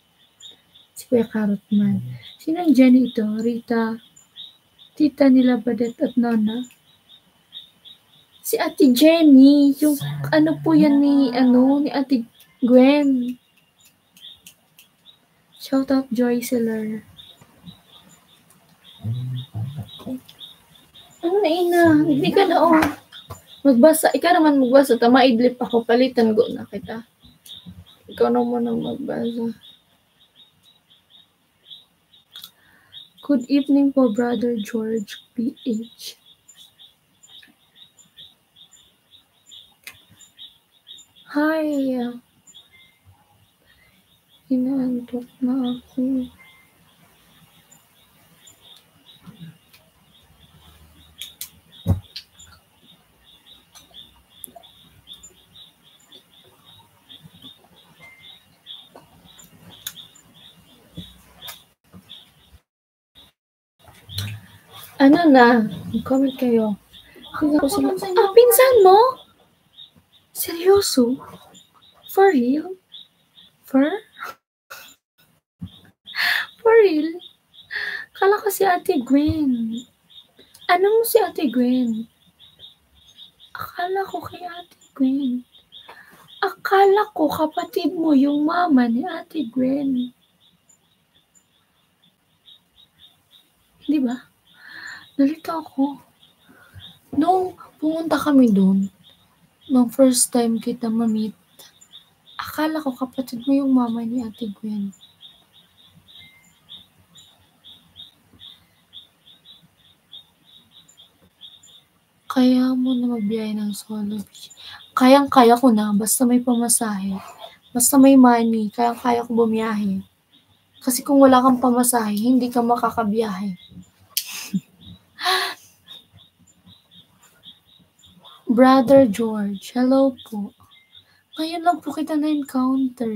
Si Kuya Karot man. Sinang Jenny ito? Rita, tita nila Badet at Nona. Si Ate Jenny, yung ano po yan ni Ate Gwen. Shout out Joy Seller. Ano na ina? Hindi ka na magbasa. Ikaw naman magbasa. Maidlip ako. Palitan ko na kita. Ikaw naman ang magbasa. Good evening po, Brother George PH. Hi. Inaantok na ako. Ano na? Comment kayo. Pinsan mo? Seryoso? For real? For real? Kala ko si Ate Gwen. Ano mo si Ate Gwen? Akala ko kay Ate Gwen. Akala ko kapatid mo yung mama ni Ate Gwen. Di ba? Nalito ako. Nung pumunta kami doon, nung first time kita ma-meet, akala ko kapatid mo yung mama ni Ate Gwen. Kaya mo na magbiyahe ng solo. Kayang-kaya ko na, basta may pamasahe. Basta may money, kayang-kaya ko bumiyahe. Kasi kung wala kang pamasahe, hindi ka makakabiyahe. Brother George, hello po. Ngayon lang po kita na-encounter.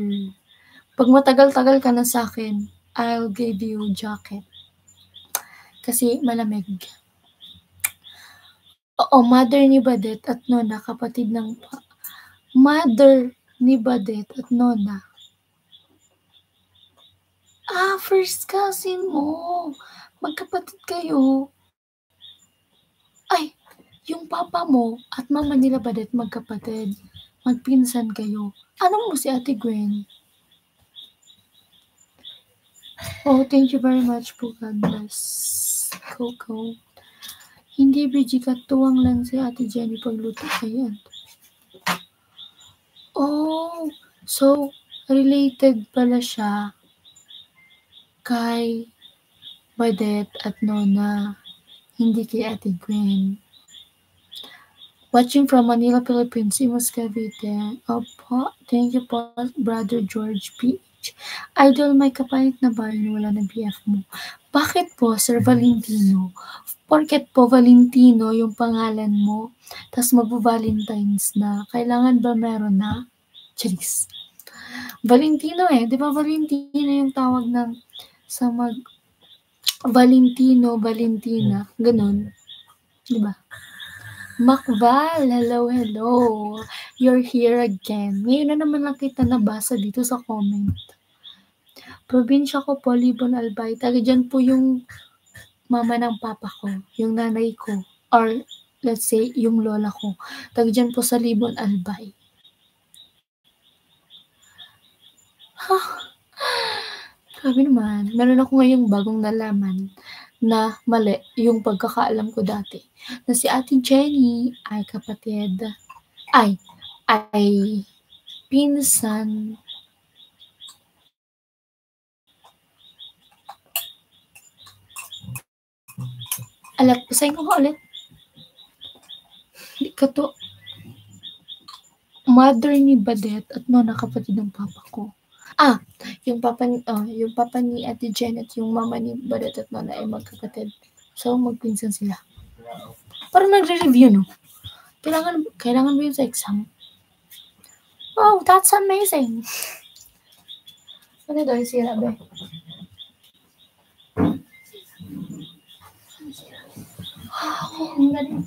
Pag matagal-tagal ka na sa akin, I'll give you jacket. Kasi malamig. Oo, mother ni Badet at Nona, kapatid ng mother ni Badet at Nona. First cousin mo. Magkapatid kayo. Ay, yung papa mo at mama nila Badet magkapatid. Magpinsan kayo. Ano mo si Ate Gwen? Oh, thank you very much po. God bless. Coco. Hindi bijikat, tuwang lang si Ate Jenny pagluto kayo. Oh, So, related pala siya kay Badette at Nona, hindi kay Ate Gwen. Watching from Manila, Philippines, Imus Cavite. Opo, thank you po, Brother George PH. Idol, may kapalit na ba yun? Wala ng BF mo. Bakit po, Sir Valentino? Porket po Valentino yung pangalan mo, tas magbo-Valentines na, kailangan ba meron na? Charis. Valentino di ba Valentino yung tawag ng sa Valentino, Valentina, ganun. Di ba? Macval, hello. You're here again. Ngayon na naman lang kita nabasa dito sa comment. Probinsya ko po, Libon Albay. Taga dyan po yung mama ng papa ko, yung nanay ko, or let's say, yung lola ko. Taga dyan po sa Libon Albay. Grabe naman. Meron ako ngayong bagong nalaman na mali yung pagkakaalam ko dati. Na si Ate Jenny ay kapatid, ay pinsan basahin ko ulit. Hindi ka to. Mother ni Badette at Nona, kapatid ng papa ko. Yung papa ni Ate Janet, yung mama ni Badette at Nona ay magkapatid. So, magpinsan sila. Parang nagre-review, no? Kailangan mo yun sa exam. Wow, that's amazing! Ano daw yung sira, be? Ang galing.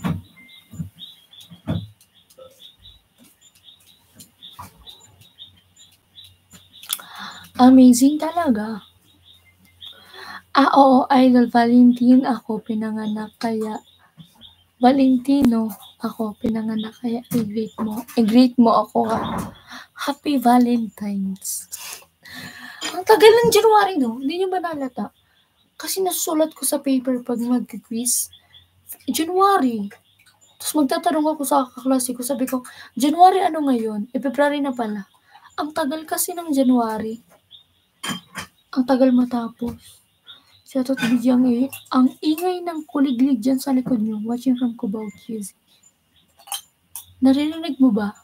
Amazing talaga. Oo, Idol Valentine ako pinanganak kaya Valentino ako pinanganak kaya i-greet mo ako. Happy Valentine's. Ang tagal ng January, no? Hindi nyo ba nalata? Kasi nasusulat ko sa paper pag mag-quiz. January. Tapos magtatanong ako sa kaklase ko, sabi ko, January ano ngayon? February na pala. Ang tagal kasi ng January. Ang tagal matapos. Shoutout bidyang ang ingay ng kuliglig dyan sa likod nyo. Watching from Cubao QZ. Narinig mo ba?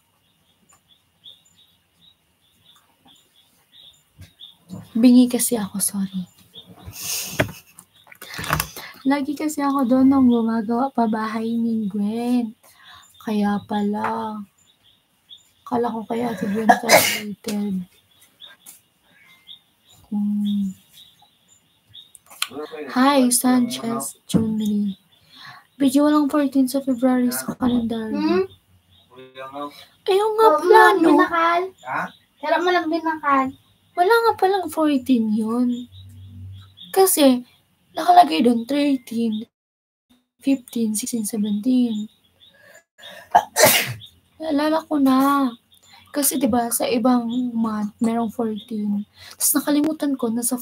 Bingi kasi ako, sorry. Lagi kasi ako doon nang gumagawa pa bahay ni Gwen. Kaya pala. Kala ko kaya si Gwen related. Hi, Sanchez Junli. Video walang 14 sa February sa kalendar. Ayaw nga pala, no? Pero mo lang binakal. Wala nga palang 14 yun. Kasi, nakalagay doon 13, 15, 16, 17. Naalala ko na. Kasi 'di ba sa ibang month merong 14. Tapos nakalimutan ko nasa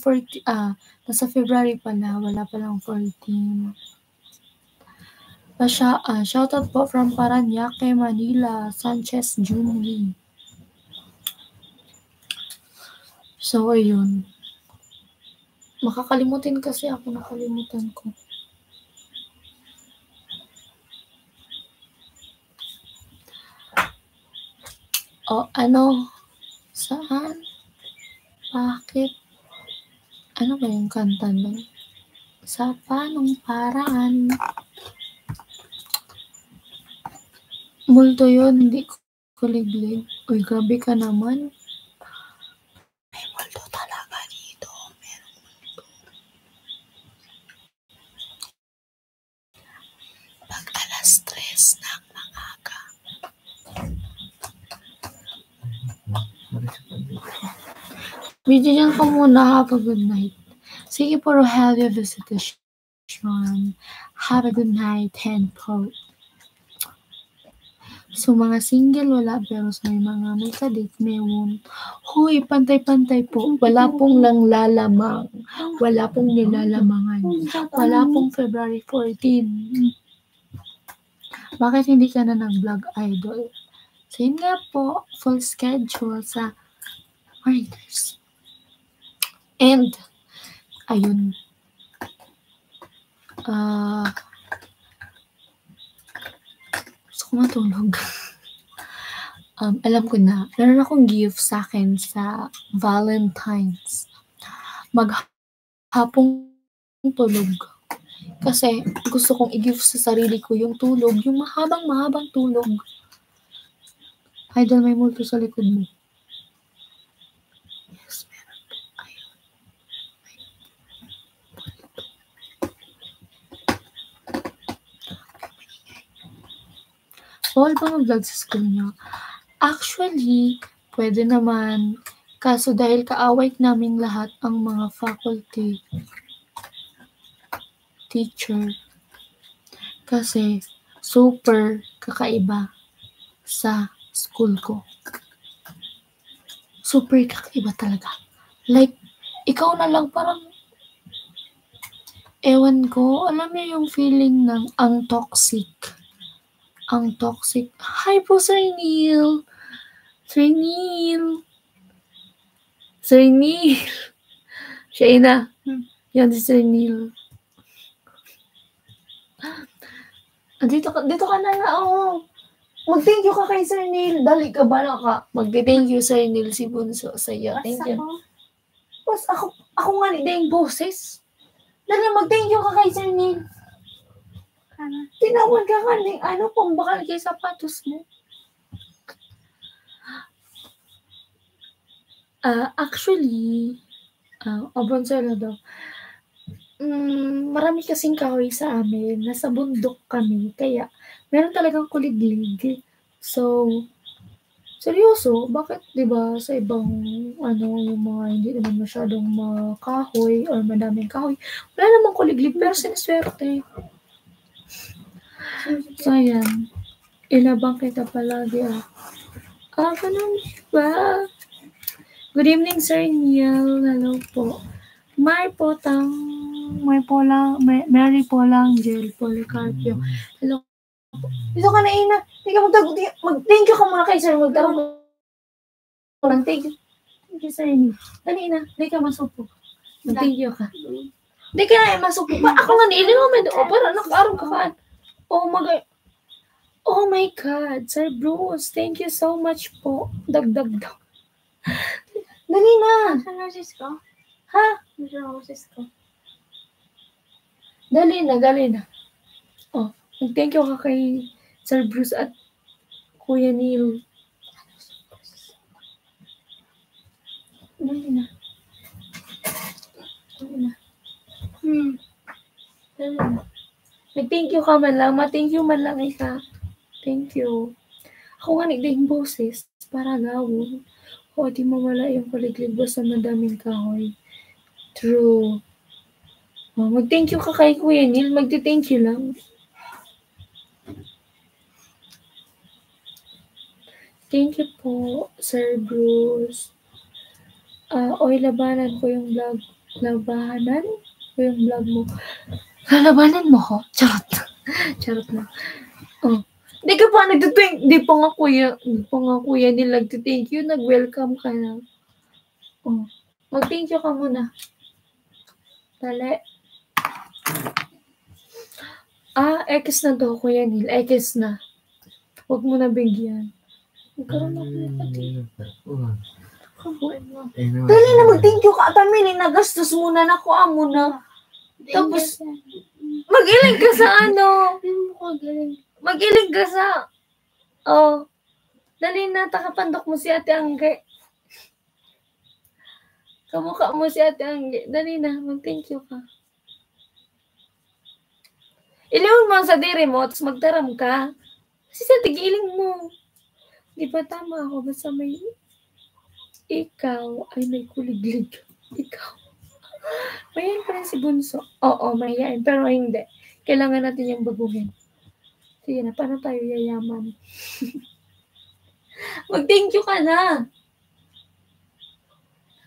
February pala, wala palang 14. Shoutout po from Parañaque, Manila, Sanchez Junli. So ayun. Makakalimutin kasi ako, nakalimutan ko. Saan? Bakit? Ano ba yung kanta nun? Sa panong paraan? Multo yun, hindi kuliglig. Uy, grabe ka naman. May multo talaga dito. Merong multo. Pag 3:00 ng maaga. Video dyan ka muna. Have a good night. Sige po, Rogelio Visitation. Have a good night, and po. So, mga single, wala. Pero sa mga may kadate, may wound. Huy, pantay-pantay po. Wala pong langlalamang. Wala pong nilalamangan. Wala pong February 14. Bakit hindi ka na nag-vlog, Idol? So, yun nga po, full schedule sa Mariners. And, ayun. Gusto ko matulog. Alam ko na, meron akong gift sa akin sa Valentine's. Maghapong tulog. Kasi gusto kong i-gift sa sarili ko yung tulog, yung mahabang tulog. Idol, may multo sa likod mo. Yes, meron po. Ayun. Bawal ba mag-vlog sa school niyo? Actually, pwede naman. Kaso dahil kaaway namin lahat ang mga faculty, teacher, kasi super kakaiba sa school ko. Super kakaiba talaga. Like, ikaw na lang parang, ewan ko, alam niyo yung feeling ng ang toxic. Ang toxic. Hi po, Sir Neil. Sir Neil. Sir Neil. Siya na. Yan si Sir Neil. Dito ka na nga, oh. Mag-thank you ka kay Sir Neil. Dali ka ba na ka? Mag-thank you, Sir Neil, si Bunso sa'yo. Thank you. Pas ako nga ni Deng boses. Dali, mag-thank you ka kay Sir Neil. Tinawag ka nga ni, pambakal kay sapatos mo. Actually, Bonsolo daw. Marami kasing kahoy sa amin. Nasa bundok kami. Kaya, meron talagang kuliglig. So, seryoso, bakit, diba, sa ibang, yung mga hindi naman masyadong kahoy or madaming kahoy, wala namang kuliglig, pero siniswerte. So, ayan. Ilabang kita palagi, ganun ba? Good evening, Sir Neil. Hello po. Mary Polangel Policarpio. Hello po. Dito ka na, Ina. Mag-thank you ka muna kay Sir. Magtarong ko lang. Thank you. Thank you, Sir Neil. Dali, Ina. Hindi ka masupo. Mag-thank you ka. Hindi ka na masupo. Ako nga niilin mo, para nakaarong ka kaan. Oh my God, Sir Bruce, thank you so much po. Dagdag daw. Dali na. Saan roses ko? Ha? Saan roses ko? Dali na. Oh, thank you ka kay Sir Bruce at Kuya Neil. Dali na. Thank you ka man lang. Ma-thank you man lang ka. Thank you. Ako nga nagdaing boses para gawin. O, di mawala yung kuliglig sa madaming kahoy. True. Mag-thank you ka kay Kuya Neil. Magti-thank you lang. Thank you po, Sir Bruce. Labanan ko yung vlog. Labanan ko yung vlog mo. Lalabanan mo ko? Charot na. Di ka pa nagtithank. Di pa nga kuya Neil nagtithank you. Nag-welcome ka na. Mag-thank you ka muna. Dali. X na to, Kuya Neil. X na. Huwag mo na bigyan. Magkaroon ako ng pati. Dali na, mag-thank you ka. Tamili, nagastos muna na ko. Muna. Tapos, mag-iling ka sa Mag-iling ka sa... Dali na, takapandok mo si Ate Angge. Kamukha mo si Ate Angge. Dali na, mag-thank you ka. Iliwan mo sa diri mo, tapos magtaram ka. Kasi sa tigiling mo. Di ba tama ako? Basta may... Ikaw ay may kuliglig. Ikaw. Mayayain pa rin si Bunso. Oo, mayayain. Pero hindi. Kailangan natin yung baguhin. Sige na, paano tayo yayaman? Mag-thank you ka na.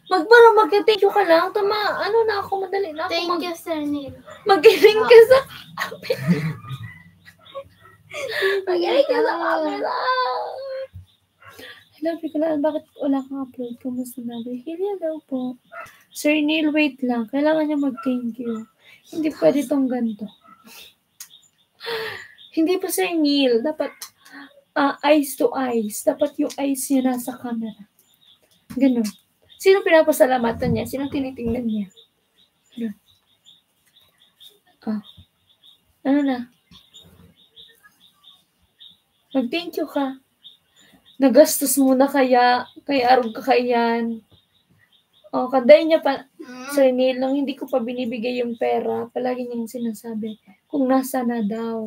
Mag-thank you ka lang. Tama, na ako, madali na ako. Thank you, Sir Neil. Mag-iling ka sa... Mag-iling ka sa camera. Hello, Bicolan. Bakit wala kang upload? Kumusta na? Hello po. Sir Neil, wait lang. Kailangan niya mag-thank you. Hindi pwede tong ganito. Hindi pa Sir Neil. Dapat eyes to eyes. Dapat yung eyes niya nasa camera. Ganun. Sino pinapasalamatan niya? Sino tinitingnan niya? Ganun. Ano na? Mag-thank you ka. Nagastos mo na kaya arog ka kayan. Kanday niya pa, Sir Neil, nung hindi ko pa binibigay yung pera, palagi niyang sinasabi, kung nasa na daw.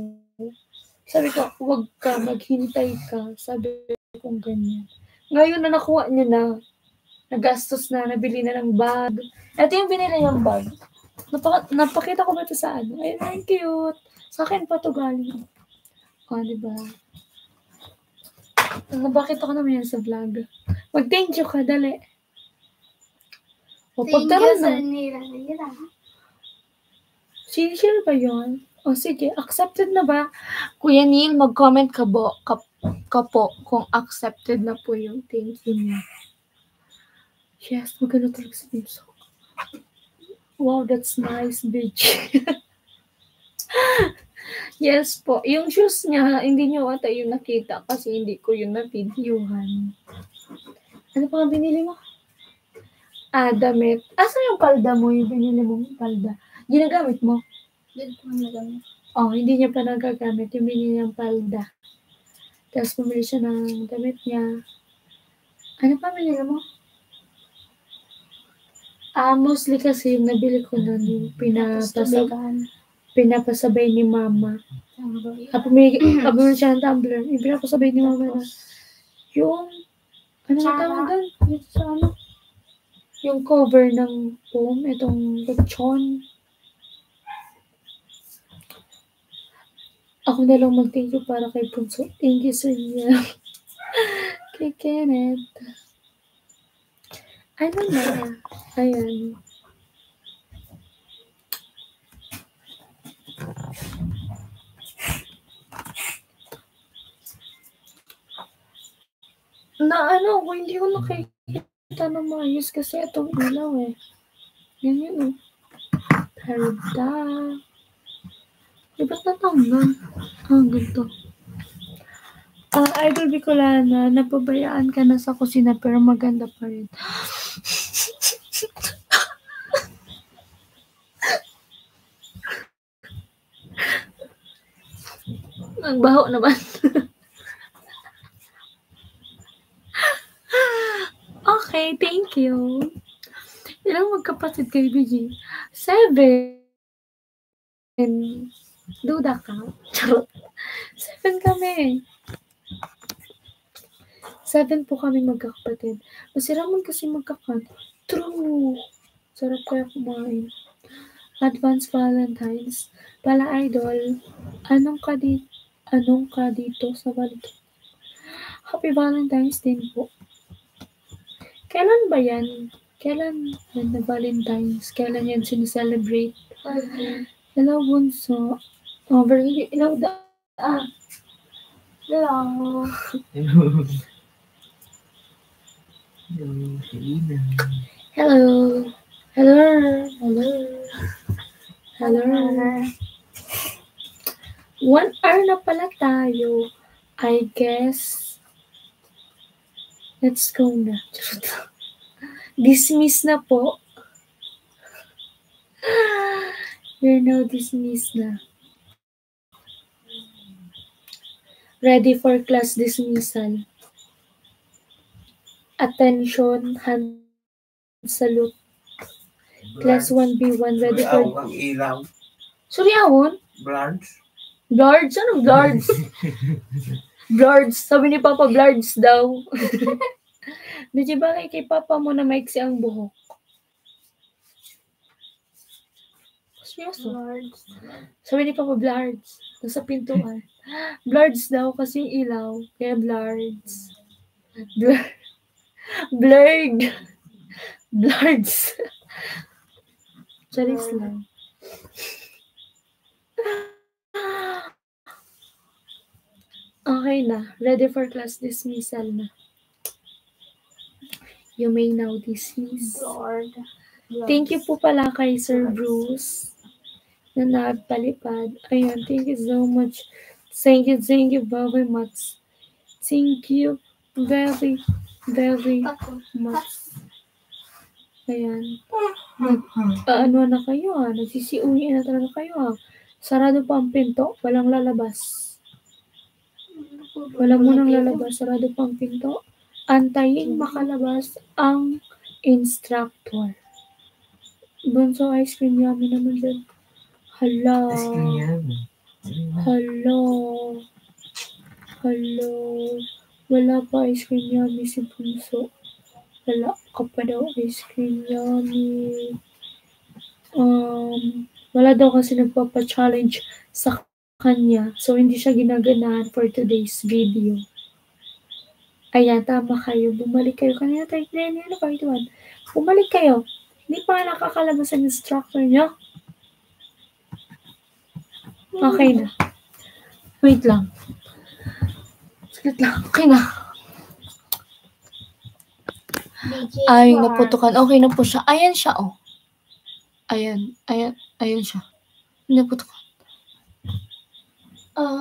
Sabi ko, huwag ka, maghintay ka. Sabi ko ganyan. Ngayon na nakuha niya na, nagastos na, nabili na ng bag. Ito yung binili niyang bag. Napakita ko ba ito sa ano? Ayun, ang cute. Sa akin pa ito galing. Diba? Napakita ko naman yan sa vlog. Mag-thank you ka, dali. Thank you, Sir Neil. Sinishare ba yun? Sige, accepted na ba? Kuya Neil, mag-comment ka po kung accepted na po yung thank you niya. Yes, maganda talaga sa pinso. Wow, that's nice, bitch. Yes po. Yung shoes niya, hindi niyo ata yung nakita kasi hindi ko yung na-videohan. Ano pa ang binili mo? Damit. Asa yung palda mo? Yung binili mong palda? Ginagamit mo? Hindi po nagamit. Hindi niya pa nagagamit. Yung binili niyang palda. Tapos bumili siya ng damit niya. Ano pa binili mo? Mostly kasi yung nabili ko nun, yung pinapasabay ni mama. Bumili siya ng tumbler. Yung pinapasabay ni mama na yung ano na tawag doon? Yung sa ano? Yung cover ng foam, itong lechon. Ako na lang mag-thank you para kay Punso. Thank you sa iyo. Kay Kenneth. Ano na? Ayan. Hindi ko nakikita na maayos kasi itong ilaw eh. Ganyan Perda. Ba't natanggal? Ganito. Idol Bicolana, napabayaan ka na sa kusina pero maganda pa rin. Nagbaho naman. Okay, thank you. Ilang magkapatid kayo, BG? 7. Duda ka? Charot. 7 kami. 7 po kami magkakapatid. Masiraman kasi magkakan. True. Sarap kaya kumain. Advance Valentine's. Pala idol, anong ka dito sa Valentine's? Happy Valentine's din po. Kailan ba yan? Kailan yan na Valentine's? Kailan yan sineselebrate? Hello, Bunso. Hello, Hello. Hello. Hello. 1 hour na pala tayo. I guess. Let's go na. Dismiss na po. We're now dismissed na. Ready for class dismissal. Attention, hand salute. Class 1B1 ready for... Suryawon? Blards? Anong blards? Blards. Sabi ni Papa, blards daw. Di ba kay Papa mo na maiksi ang buhok? Blards. Sabi ni Papa, blards. Nasa pintuan. Blards daw kasi ilaw. Kaya blards. Blurred. Blards. Charis lang. Okay na. Ready for class dismissal na. You may now dismiss. Lord. Thank you po pala kay Sir Bruce na nagpalipad. Ayan, thank you so much. Thank you very much. Thank you very much. Ayan. Ano na kayo ha? Nagsisiuwi na talaga kayo ha? Sarado pa ang pinto, walang lalabas. Wala munang lalabas, sarado pa ang pinto. Antayin makalabas ang instructor. Bunso ice cream yummy naman dyan. Hala. Wala pa ice cream yummy si Bunso. Wala ka pa daw ice cream yummy. Wala daw kasi nagpapa-challenge sa kanya. So, hindi siya ginaganahan for today's video. Ayan, tama kayo. Bumalik kayo. Kanina tayo, ano ba ito? Bumalik kayo. Hindi pa nakakalabas ang instructor niyo. Okay na. Wait lang. Saglit lang. Okay na. Ay, naputukan. Okay na po siya. Ayan siya, oh. Ayan siya. Naputukan.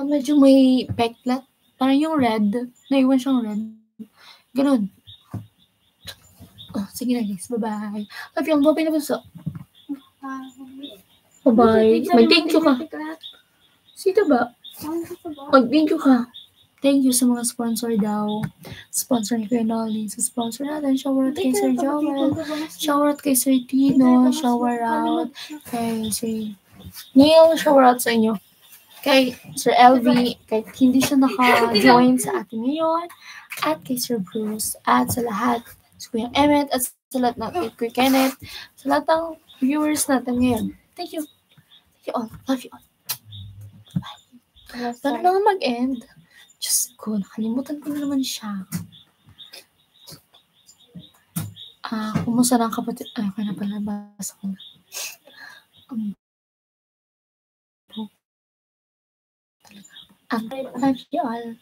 Medyo may peklat. Parang yung red. Naiwan siyang red. Ganun. Oh, sige na guys. Bye-bye. Love you. Bye-bye na bunso. Bye-bye. Mag-thank you ka. Sito ba? Mag-thank you ka. Thank you sa mga sponsor daw. Sponsor ni Kuya Nolly. Sa sponsor natin, shower out kay Sir Joel. Shower out kay Sir Tino. Shower out kay Sir Neil. Shower out sa inyo. Kay Sir LV. Kahit hindi siya naka-join sa atin ngayon. At kay Sir Bruce. At sa lahat. Sa Kuya Emmet. At sa lahat ng kay Kuya Kenneth. Sa lahat ng viewers natin ngayon. Thank you. Thank you all. Love you all. Bye. Paano na mag-end? Diyos ko, nakalimutan ko na naman siya. Kumusta na ang kapatid? Ay, okay na pala. Basa ko na. Love you all.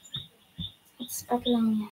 Start lang yan.